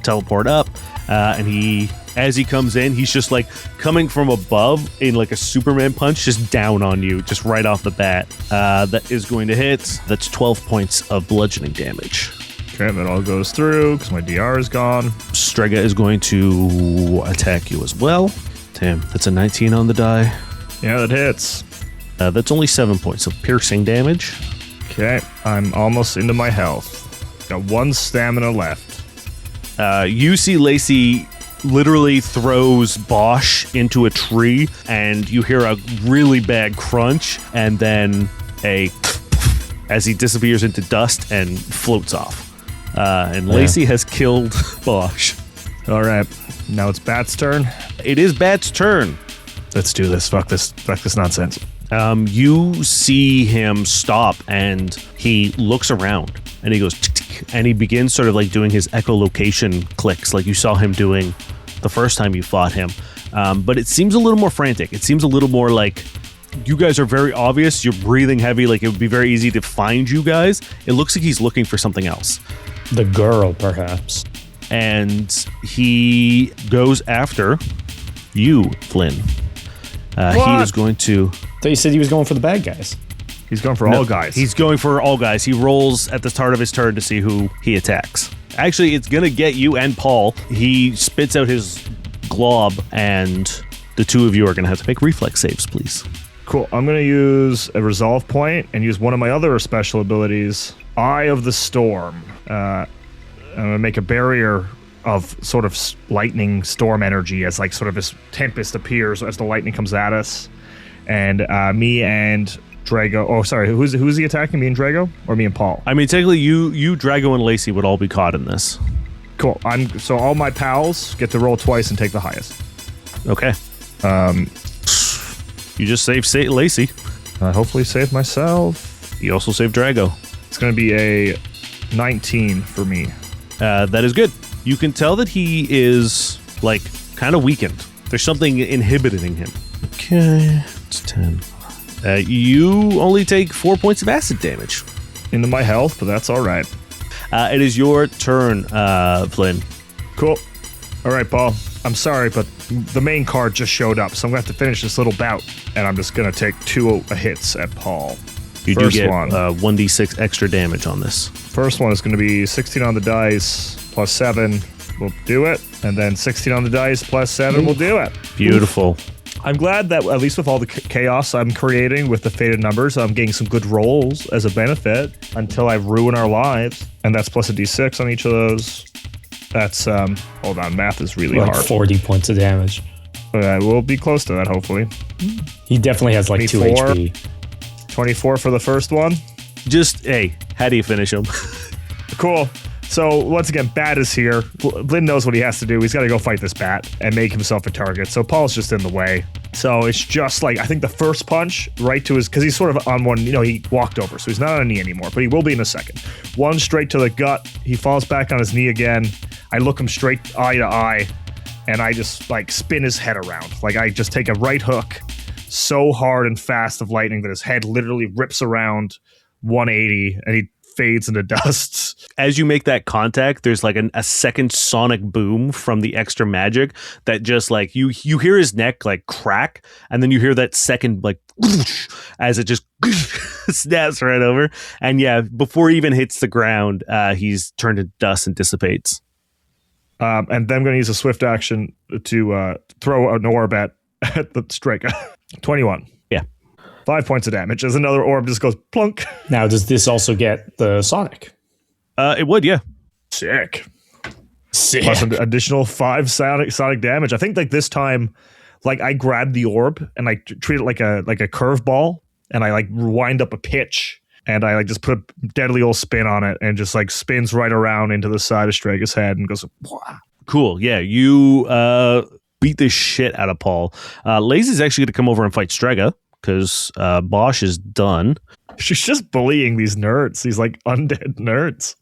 teleport up, and as he comes in, he's just like coming from above in like a Superman punch, just down on you, just right off the bat. That is going to hit. That's 12 points of bludgeoning damage. Okay, that all goes through because my DR is gone. Strega is going to attack you as well. Damn, that's a 19 on the die. Yeah, that hits. That's only 7 points of piercing damage. Okay, I'm almost into my health. Got 1 stamina left. You see Lacey literally throws Bosch into a tree, and you hear a really bad crunch, and then as he disappears into dust and floats off. And Lacey has killed Bosch. All right, now it's Bat's turn. It is Bat's turn. Let's do this. Fuck this nonsense. You see him stop, and he looks around, and he goes, and he begins sort of like doing his echolocation clicks like you saw him doing the first time you fought him. But it seems a little more frantic. It seems a little more like you guys are very obvious. You're breathing heavy. Like it would be very easy to find you guys. It looks like he's looking for something else. The girl, perhaps. And he goes after you, Vlyn. He is going to... I thought you said he was going for the bad guys. He's going for all guys. He's going for all guys. He rolls at the start of his turn to see who he attacks. Actually, it's going to get you and Paul. He spits out his glob, and the two of you are going to have to make reflex saves, please. Cool. I'm going to use a resolve point and use one of my other special abilities, Eye of the Storm. I'm going to make a barrier of sort of lightning storm energy as like sort of this tempest appears as the lightning comes at us. And me and Drago... Oh, sorry. Who's he attacking? Me and Drago? Or me and Paul? I mean, technically, you, Drago, and Lacey would all be caught in this. Cool. So all my pals get to roll twice and take the highest. Okay. You just saved Lacey. I hopefully save myself. You also saved Drago. It's going to be a 19 for me. That is good. You can tell that he is, like, kind of weakened. There's something inhibiting him. Okay. It's 10. You only take 4 points of acid damage. Into my health, but that's all right. It is your turn, Flynn. Cool. All right, Paul. I'm sorry, but the main card just showed up, so I'm going to have to finish this little bout, and I'm just going to take 2 hits at Paul. You do get 1d6 extra damage on this. First one is going to be 16 on the dice, plus 7 will do it, and then 16 on the dice, plus 7 will do it. Beautiful. I'm glad that at least with all the chaos I'm creating with the faded numbers, I'm getting some good rolls as a benefit until I ruin our lives, and that's plus a d6 on each of those. That's, hold on, math is really like hard. 40 points of damage. We'll be close to that, hopefully. He definitely has like 2 HP. 24 for the first one. Just, hey, how do you finish him? Cool. So, once again, Bat is here. Vlyn knows what he has to do. He's got to go fight this Bat and make himself a target. So, Paul's just in the way. So, it's just like, I think the first punch right to his, because he's sort of on one, he walked over. So, he's not on a knee anymore, but he will be in a second. One straight to the gut. He falls back on his knee again. I look him straight eye to eye, and I just, like, spin his head around. Like, I just take a right hook so hard and fast of lightning that his head literally rips around 180, and he fades into dust. As you make that contact, there's like a second sonic boom from the extra magic that just like you hear his neck like crack, and then you hear that second like as it just snaps right over. And yeah, before he even hits the ground, he's turned to dust and dissipates. And then I'm going to use a swift action to throw an orb at the striker. 21. Yeah. 5 points of damage as another orb just goes plunk. Now, does this also get the Sonic? It would, yeah. Sick. Plus an additional 5 sonic damage. I think like this time, like I grabbed the orb and I treat it like a curveball, and I like wind up a pitch, and I like just put a deadly old spin on it, and just like spins right around into the side of Straga's head and goes, wah. Cool. Yeah, you beat the shit out of Paul. Lacey's actually going to come over and fight Straga, because Bosch is done. She's just bullying these nerds, these like undead nerds.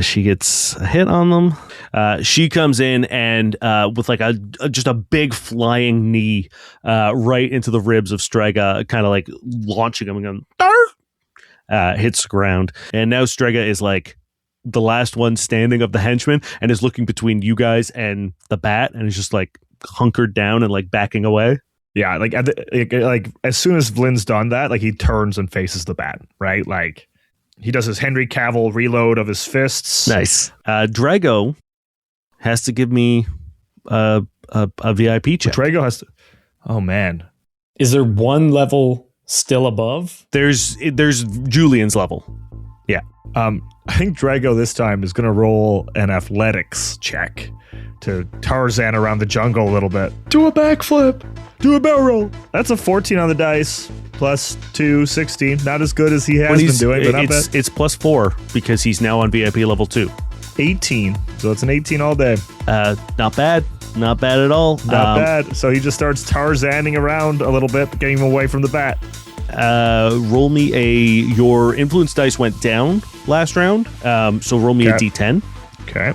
She gets a hit on them. She comes in and with like just a big flying knee right into the ribs of Straga, kind of like launching him and going, hits the ground. And now Straga is like the last one standing of the henchmen and is looking between you guys and the Bat, and is just like hunkered down and like backing away. Yeah, like as soon as Vlyn's done that, like he turns and faces the Bat, right? Like he does his Henry Cavill reload of his fists. Nice. Drago has to give me a VIP check. Drago has to. Oh man, is there one level still above? There's Julian's level. Yeah. I think Drago this time is going to roll an athletics check to Tarzan around the jungle a little bit. Do a backflip. Do a barrel roll. That's a 14 on the dice. Plus 2, 16. Not as good as he has been doing, but not bad. It's plus 4 because he's now on VIP level 2. 18. So it's an 18 all day. Not bad. Not bad at all. Not bad. So he just starts Tarzaning around a little bit, getting him away from the Bat. Roll me your influence dice went down last round. So roll me a D10. Okay.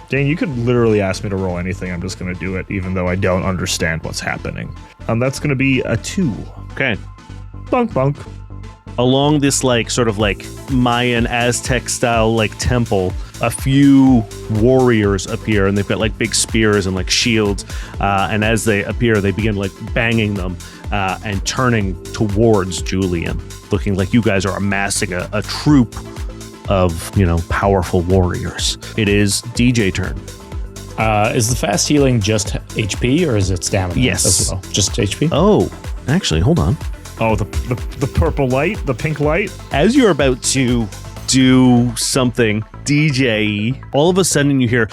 Dane, you could literally ask me to roll anything. I'm just going to do it, even though I don't understand what's happening. That's going to be a 2. Okay. Bunk, bunk. Along this, like, sort of like Mayan Aztec style, like temple, a few warriors appear, and they've got like big spears and like shields. And as they appear, they begin like banging them and turning towards Julian, looking like you guys are amassing a troop of, powerful warriors. It is DJ turn. Is the fast healing just HP or is it stamina? Yes. As well? Just HP? Oh, actually, hold on. Oh, the purple light, the pink light. As you're about to do something DJ, all of a sudden you hear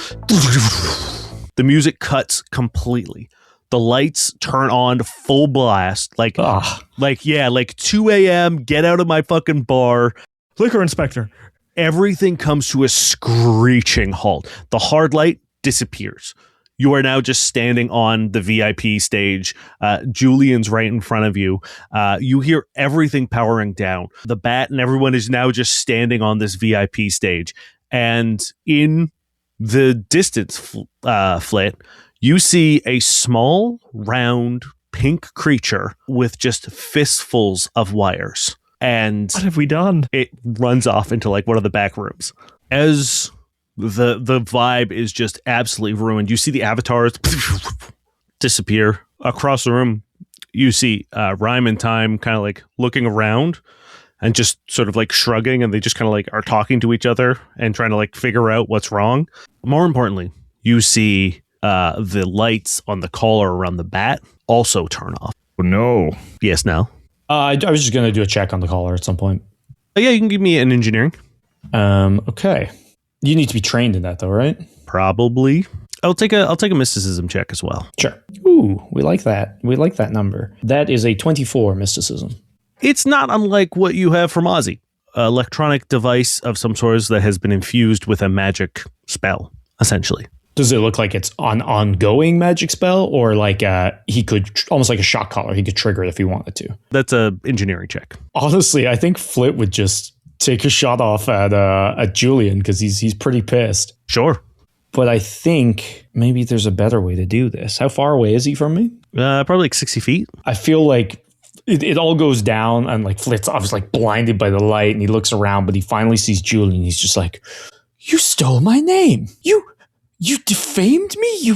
the music cuts completely. The lights turn on full blast. Like 2 a.m., get out of my fucking bar. Liquor inspector. Everything comes to a screeching halt. The hard light disappears. You are now just standing on the VIP stage. Julian's right in front of you. You hear everything powering down. The Bat and everyone is now just standing on this VIP stage. And in the distance, Flit, you see a small, round, pink creature with just fistfuls of wires. And what have we done? It runs off into like one of the back rooms. As the vibe is just absolutely ruined, you see the avatars disappear across the room. You see Rhyme and Time kind of like looking around and just sort of like shrugging, and they just kind of like are talking to each other and trying to like figure out what's wrong. More importantly, you see the lights on the collar around the Bat also turn off. Oh no. Yes, no. I was just going to do a check on the collar at some point. Oh, yeah, you can give me an engineering. Okay. You need to be trained in that, though, right? Probably. I'll take a mysticism check as well. Sure. Ooh, we like that. We like that number. That is a 24 mysticism. It's not unlike what you have from Ozzy. An electronic device of some sort that has been infused with a magic spell, essentially. Does it look like it's an ongoing magic spell, or like he could, almost like a shock collar, he could trigger it if he wanted to? That's a engineering check. Honestly, I think Flit would just take a shot off at Julian because he's pretty pissed. Sure. But I think maybe there's a better way to do this. How far away is he from me? Probably like 60 feet. I feel like it all goes down, and like Flit's obviously like blinded by the light, and he looks around, but he finally sees Julian. He's just like, "You stole my name. You defamed me.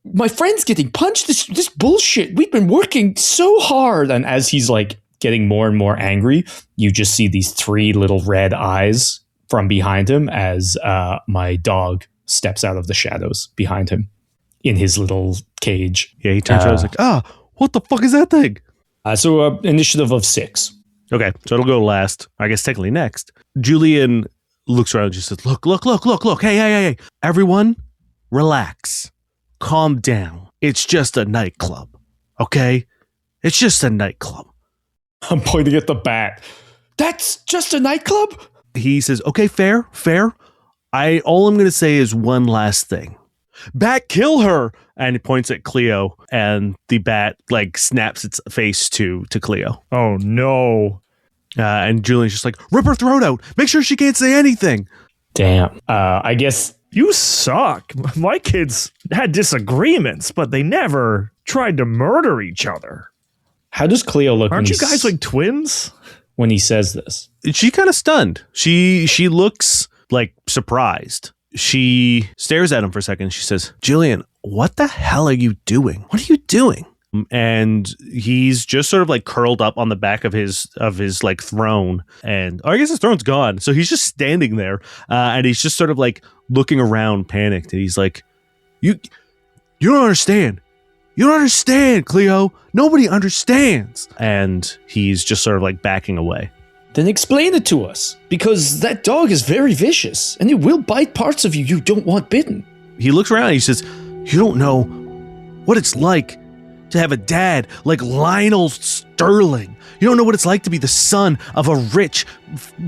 My friend's getting punched. This bullshit. We've been working so hard." And as he's like getting more and more angry, you just see these 3 little red eyes from behind him as my dog steps out of the shadows behind him in his little cage. Yeah, he turns around and is like, what the fuck is that thing? So initiative of 6. Okay, so it'll go last. I guess technically next. Julian looks around and just says, look. Hey. Everyone, relax. Calm down. It's just a nightclub. Okay? It's just a nightclub. I'm pointing at the bat. That's just a nightclub? He says, okay, fair. All I'm going to say is one last thing. Bat, kill her! And he points at Cleo, and the bat like snaps its face to Cleo. Oh no. And Julian's just like, rip her throat out. Make sure she can't say anything. Damn. I guess You suck. My kids had disagreements, but they never tried to murder each other. How does Cleo look? Aren't you guys like twins? When he says this, she kind of stunned. She looks like surprised. She stares at him for a second. She says, Julian, what the hell are you doing? What are you doing? And he's just sort of like curled up on the back of his like throne. And I guess his throne's gone. So he's just standing there. And he's just sort of like looking around panicked. And he's like, you don't understand. You don't understand, Cleo. Nobody understands. And he's just sort of like backing away. Then explain it to us, because that dog is very vicious and it will bite parts of you don't want bitten. He looks around and he says, you don't know what it's like to have a dad like Lionel Sterling. You don't know what it's like to be the son of a rich,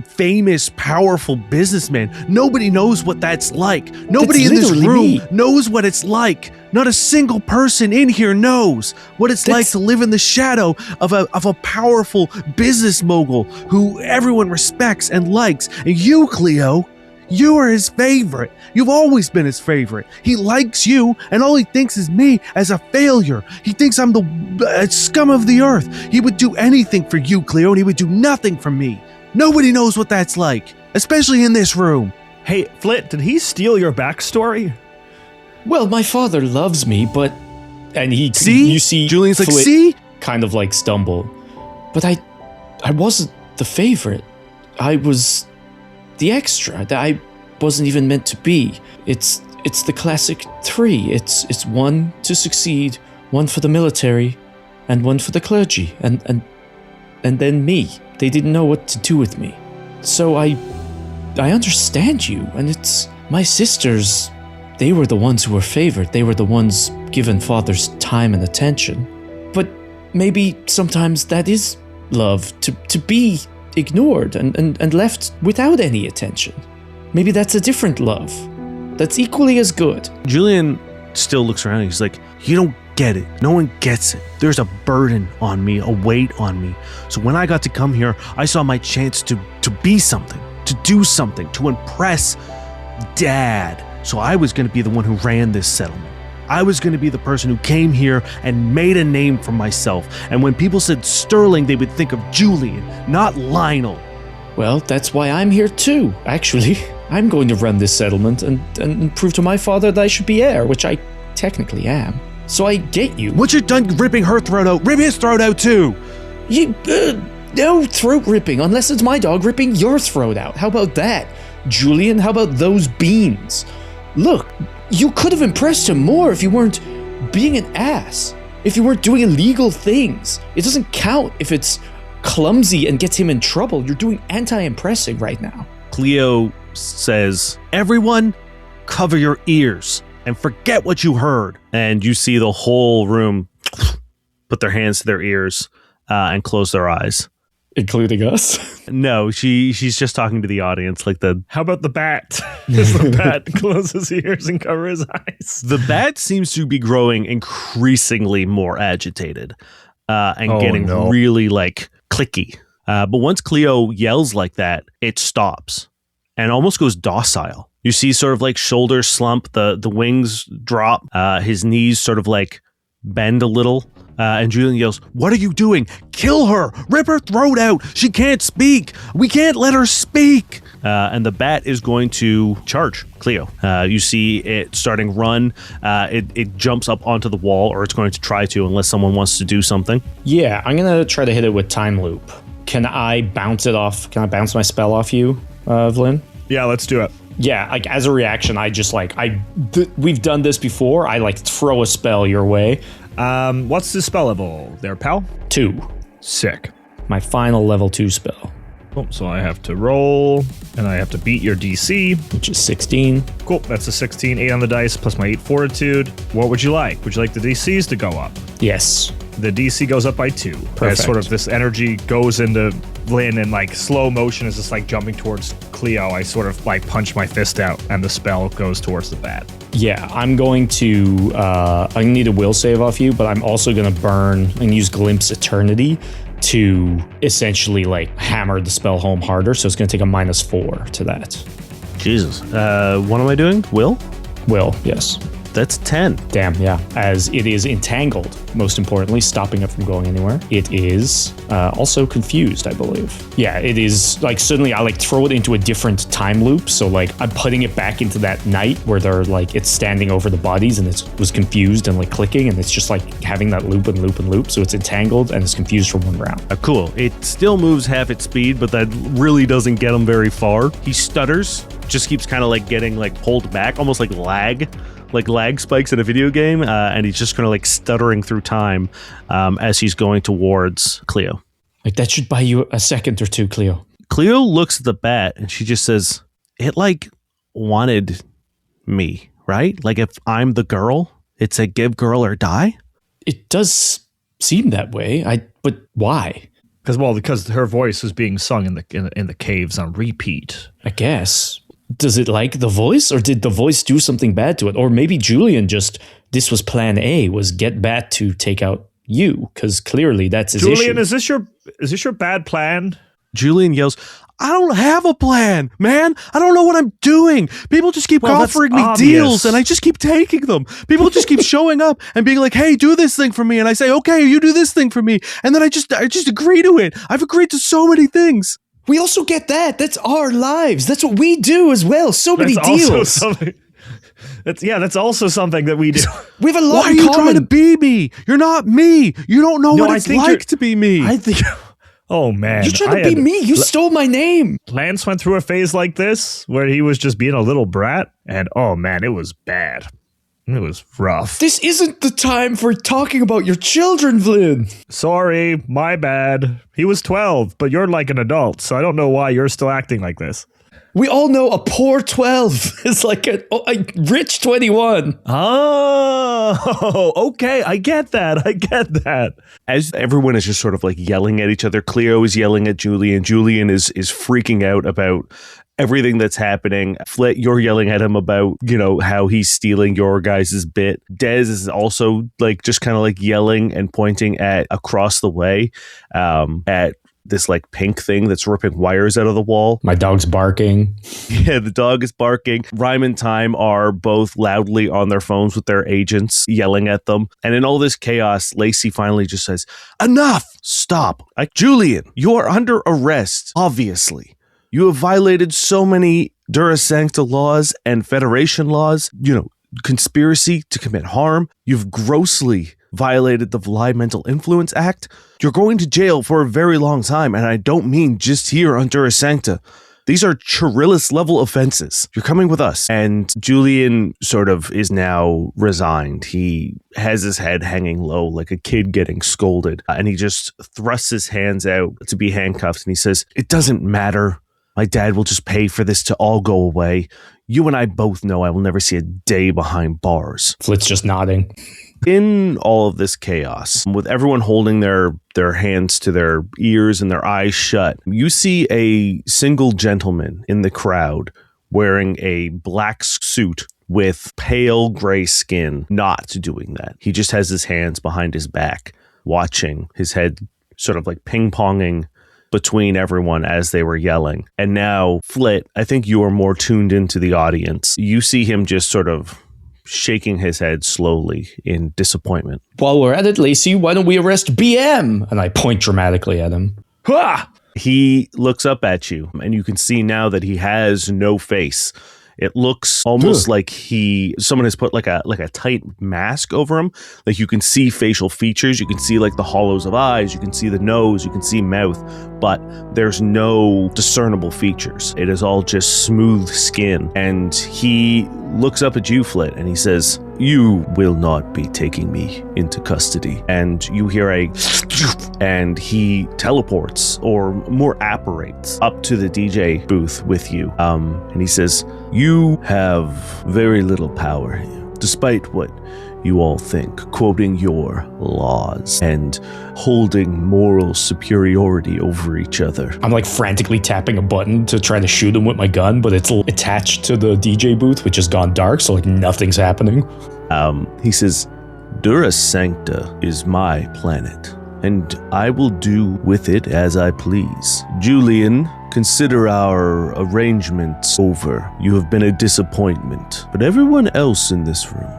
famous, powerful businessman. Nobody knows what that's like. Nobody in this room knows what it's like. Not a single person in here knows what it's like to live in the shadow of a powerful business mogul who everyone respects and likes. And you, Cleo, you are his favorite. You've always been his favorite. He likes you, and all he thinks is me as a failure. He thinks I'm the scum of the earth. He would do anything for you, Cleo, and he would do nothing for me. Nobody knows what that's like, especially in this room. Hey, Flit, did he steal your backstory? Well, my father loves me, but... And you see Julian's like, Flit see? kind of like stumble. But I wasn't the favorite. I was the extra that I wasn't even meant to be. It's the classic 3. It's one to succeed, one for the military, and one for the clergy, and then me. They didn't know what to do with me. So I understand you, and it's my sisters. They were the ones who were favored. They were the ones given father's time and attention. But maybe sometimes that is love, to be ignored and left without any attention. Maybe that's a different love that's equally as good. Julian still looks around and he's like, you don't get it. No one gets it. There's a burden on me, a weight on me. So when I got to come here, I saw my chance to be something, to do something, to impress Dad. So I was going to be the one who ran this settlement. I was going to be the person who came here and made a name for myself. And when people said Sterling, they would think of Julian, not Lionel. Well, that's why I'm here too, actually. I'm going to run this settlement and prove to my father that I should be heir, which I technically am. So I get you. Once you're done ripping her throat out, rip his throat out too. No throat ripping, unless it's my dog ripping your throat out. How about that? Julian, how about those beans? Look, you could have impressed him more if you weren't being an ass. If you weren't doing illegal things. It doesn't count if it's clumsy and gets him in trouble. You're doing anti-impressing right now. Cleo says, everyone, cover your ears. and forget what you heard. And you see the whole room put their hands to their ears and close their eyes. Including us? No, she's just talking to the audience. How about the bat? Does the bat close his ears and cover his eyes? The bat seems to be growing increasingly more agitated and getting really clicky. But once Cleo yells like that, it stops and almost goes docile. You see sort of shoulders slump, the wings drop, his knees sort of bend a little. And Julian yells, "What are you doing? Kill her! Rip her throat out! She can't speak! We can't let her speak!" And the bat is going to charge Cleo. You see it starting run. It jumps up onto the wall, or it's going to try to, unless someone wants to do something. Yeah, I'm going to try to hit it with Time Loop. Can I bounce it off? Can I bounce my spell off you, Vlyn? Yeah, let's do it. Yeah, as a reaction, I just we've done this before. I throw a spell your way. What's the spell level there, pal? 2. Sick. My final level 2 spell. Oh, so I have to roll, and I have to beat your DC. Which is 16. Cool, that's a 16, 8 on the dice, plus my 8 fortitude. What would you like? Would you like the DCs to go up? Yes. The DC goes up by 2. Perfect. As sort of this energy goes into Vlyn and slow motion is just jumping towards Cleo. I sort of punch my fist out, and the spell goes towards the bat. Yeah, I'm going to I need a will save off you, but I'm also going to burn and use Glimpse Eternity to essentially hammer the spell home harder. So it's going to take a -4 to that. Jesus. What am I doing? Will? Will, yes. That's 10. Damn, yeah. As it is entangled, most importantly, stopping it from going anywhere. It is also confused, I believe. Yeah, it is suddenly I throw it into a different time loop. So I'm putting it back into that night where they're it's standing over the bodies and it was confused and clicking, and it's just having that loop and loop and loop. So it's entangled and it's confused for one round. Cool. It still moves half its speed, but that really doesn't get him very far. He stutters, just keeps kind of getting pulled back, almost like lag spikes in a video game, and he's just kind of stuttering through time as he's going towards Cleo. That should buy you a second or two, Cleo. Cleo looks at the bat and she just says, "It wanted me, right? If I'm the girl, it's a give girl or die." It does seem that way. But why? Because her voice was being sung in the caves on repeat. I guess. Does it like the voice, or did the voice do something bad to it? Or maybe Julian this was plan A, was get Bat to take out you, because clearly that's his Julian, issue. is this your bad plan? Julian yells, "I don't have a plan, man. I don't know what I'm doing. People just keep offering me deals and I just keep taking them. People just keep showing up and being like, hey, do this thing for me. And I say, okay, you do this thing for me. And then I just agree to it. I've agreed to so many things." We also get that. That's our lives. That's what we do as well. So many deals. That's also something that we do. We have a lot Why in are you common. trying to be me? You're not me. You don't know what it's like to be me. I think... Oh, man. You're trying to be me. You stole my name. Lance went through a phase like this where he was just being a little brat. And, oh, man, it was bad. It was rough. This isn't the time for talking about your children, Vlyn. Sorry, my bad. He was 12, but you're an adult, so I don't know why you're still acting like this. We all know a poor 12 is a rich 21. Oh, okay. I get that. As everyone is just sort of yelling at each other, Cleo is yelling at Julian. Julian is freaking out about everything that's happening. Flit, you're yelling at him about, how he's stealing your guys' bit. Dez is also just kind of yelling and pointing at across the way at this pink thing that's ripping wires out of the wall. My dog's barking. Yeah, the dog is barking. Rhyme and Time are both loudly on their phones with their agents yelling at them. And in all this chaos, Lacey finally just says, "Enough! Stop! Julian, you are under arrest, obviously. You have violated so many Dura Sancta laws and Federation laws, conspiracy to commit harm. You've grossly violated the Vlyn Mental Influence Act. You're going to jail for a very long time, and I don't mean just here on Dura Sancta. These are Chirillis level offenses. You're coming with us." And Julian sort of is now resigned. He has his head hanging low like a kid getting scolded, and he just thrusts his hands out to be handcuffed, and he says, "It doesn't matter. my dad will just pay for this to all go away. You and I both know I will never see a day behind bars. Flit's just nodding. In all of this chaos, with everyone holding their hands to their ears and their eyes shut, you see a single gentleman in the crowd wearing a black suit with pale gray skin, not doing that. He just has his hands behind his back, watching, his head sort of like ping-ponging between everyone as they were yelling. And now, Flit, I think you are more tuned into the audience. You see him just sort of shaking his head slowly in disappointment. While we're at it, Lacey, why don't we arrest BM? And I point dramatically at him. Ha! He looks up at you, and you can see now that he has no face. It looks almost like someone has put like a tight mask over him. Like you can see facial features, you can see like the hollows of eyes, you can see the nose, you can see mouth, but there's no discernible features. It is all just smooth skin. And he looks up at you, Flit, and he says, "You will not be taking me into custody." And you hear and he teleports, or more apparates, up to the DJ booth with you. And he says, "You have very little power here, despite what you all think, quoting your laws and holding moral superiority over each other." I'm like frantically tapping a button to try to shoot him with my gun, but it's attached to the DJ booth, which has gone dark, so like nothing's happening. He says, "Dura Sancta is my planet, and I will do with it as I please. Julian, consider our arrangements over. You have been a disappointment, but everyone else in this room,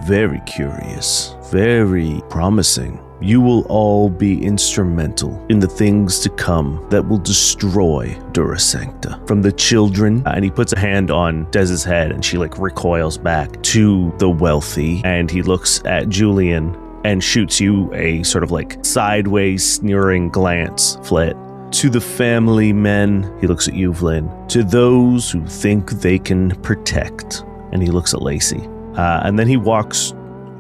very curious, very promising. You will all be instrumental in the things to come that will destroy Dura Sancta. From the children," and he puts a hand on Dez's head and she like recoils back, "to the wealthy," and he looks at Julian and shoots you a sort of like sideways sneering glance, Flit. "To the family men," he looks at you, Vlyn, "to those who think they can protect," and he looks at Lacey. And then he walks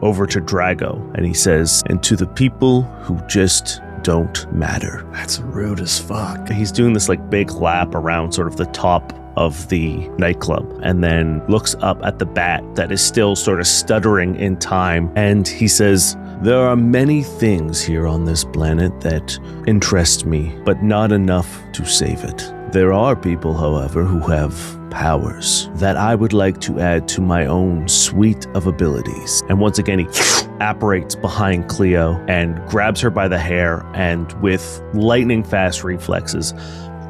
over to Drago and he says, "And to the people who just don't matter." That's rude as fuck. He's doing this like big lap around sort of the top of the nightclub and then looks up at the bat that is still sort of stuttering in time, and he says, "There are many things here on this planet that interest me, but not enough to save it. There are people, however, who have powers that I would like to add to my own suite of abilities." And once again, he apparates behind Cleo and grabs her by the hair, and with lightning fast reflexes,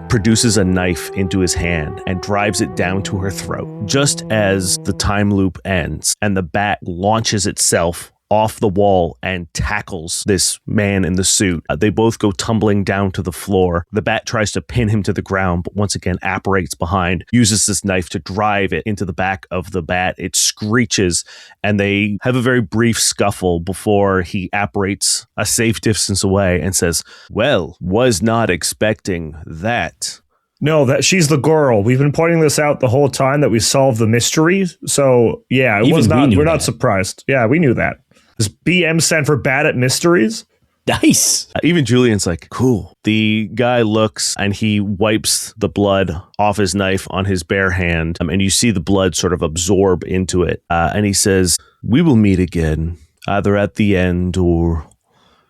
produces a knife into his hand and drives it down to her throat. Just as the time loop ends and the bat launches itself off the wall and tackles this man in the suit, they both go tumbling down to the floor. The bat tries to pin him to the ground, but once again apparates behind, uses this knife to drive it into the back of the bat. It screeches, and they have a very brief scuffle before he apparates a safe distance away and says, "Well, was not expecting that." No, that she's the girl. We've been pointing this out the whole time that we solved the mystery. So yeah, we're not surprised. Yeah, we knew that. Does BM stand for bad at mysteries? Nice. Even Julian's like, "Cool." The guy looks and he wipes the blood off his knife on his bare hand, and you see the blood sort of absorb into it. And he says, "We will meet again, either at the end or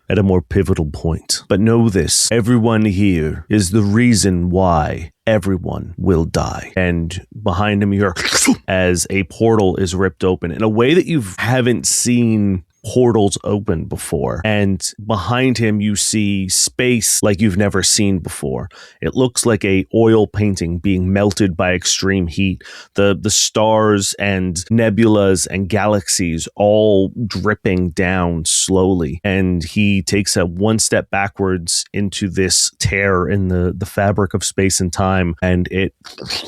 at a more pivotal point. But know this, everyone here is the reason why everyone will die." And behind him, you hear as a portal is ripped open in a way that you haven't seen portals open before. And behind him, you see space like you've never seen before. It looks like a oil painting being melted by extreme heat. The stars and nebulas and galaxies all dripping down slowly. And he takes a one step backwards into this tear in the fabric of space and time, and it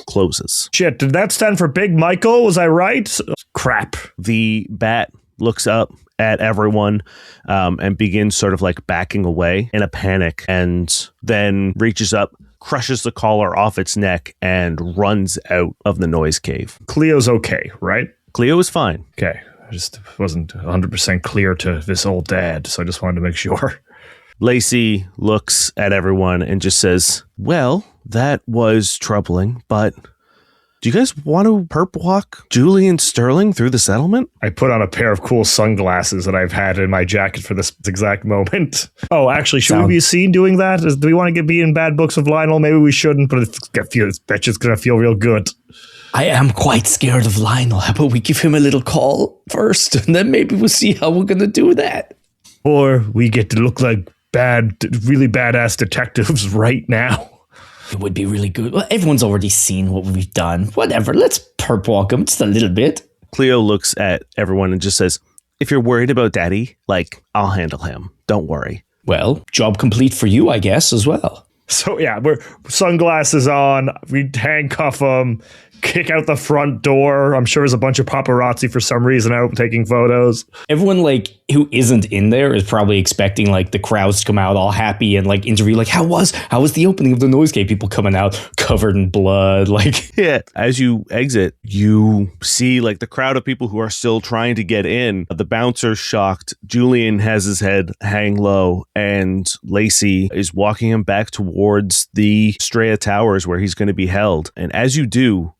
closes. Shit, did that stand for Big Michael? Was I right? Crap. The bat looks up at everyone and begins sort of like backing away in a panic, and then reaches up, crushes the collar off its neck, and runs out of the noise cave. Cleo's okay, right? Cleo is fine. Okay. I just wasn't 100% clear to this old dad, so I just wanted to make sure. Lacey looks at everyone and just says, well, that was troubling, but do you guys want to perp walk Julian Sterling through the settlement? I put on a pair of cool sunglasses that I've had in my jacket for this exact moment. Oh, actually, should we be seen doing that? Do we want to be in bad books with Lionel? Maybe we shouldn't, but I feel this bitch is going to feel real good. I am quite scared of Lionel. How about we give him a little call first, and then maybe we'll see how we're going to do that. Or we get to look like really badass detectives right now. It would be really good. Well, everyone's already seen what we've done. Whatever, let's perp walk him just a little bit. Cleo looks at everyone and just says, if you're worried about Daddy, I'll handle him. Don't worry. Well, job complete for you, I guess, as well. So yeah, we're sunglasses on, we handcuff him, kick out the front door. I'm sure there's a bunch of paparazzi for some reason out taking photos. Everyone who isn't in there is probably expecting the crowds to come out all happy and interview how was the opening of the Noise Cave? People coming out covered in blood. Yeah. As you exit, you see the crowd of people who are still trying to get in. The bouncer's shocked. Julian has his head hang low, and Lacey is walking him back towards the Straya Towers where he's going to be held. And as you do,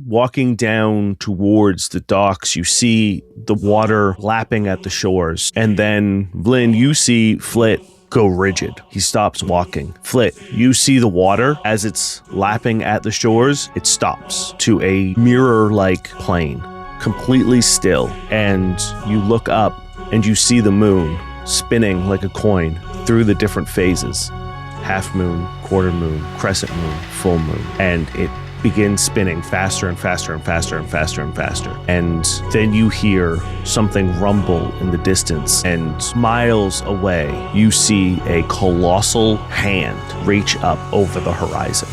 walking down towards the docks, you see the water lapping at the shores. And then, Vlyn, you see Flit go rigid. He stops walking. Flit, you see the water as it's lapping at the shores. It stops to a mirror-like plane, completely still. And you look up and you see the moon spinning like a coin through the different phases. Half moon, quarter moon, crescent moon, full moon. And it begins spinning faster and faster and faster and faster and faster. And then you hear something rumble in the distance, and miles away, you see a colossal hand reach up over the horizon.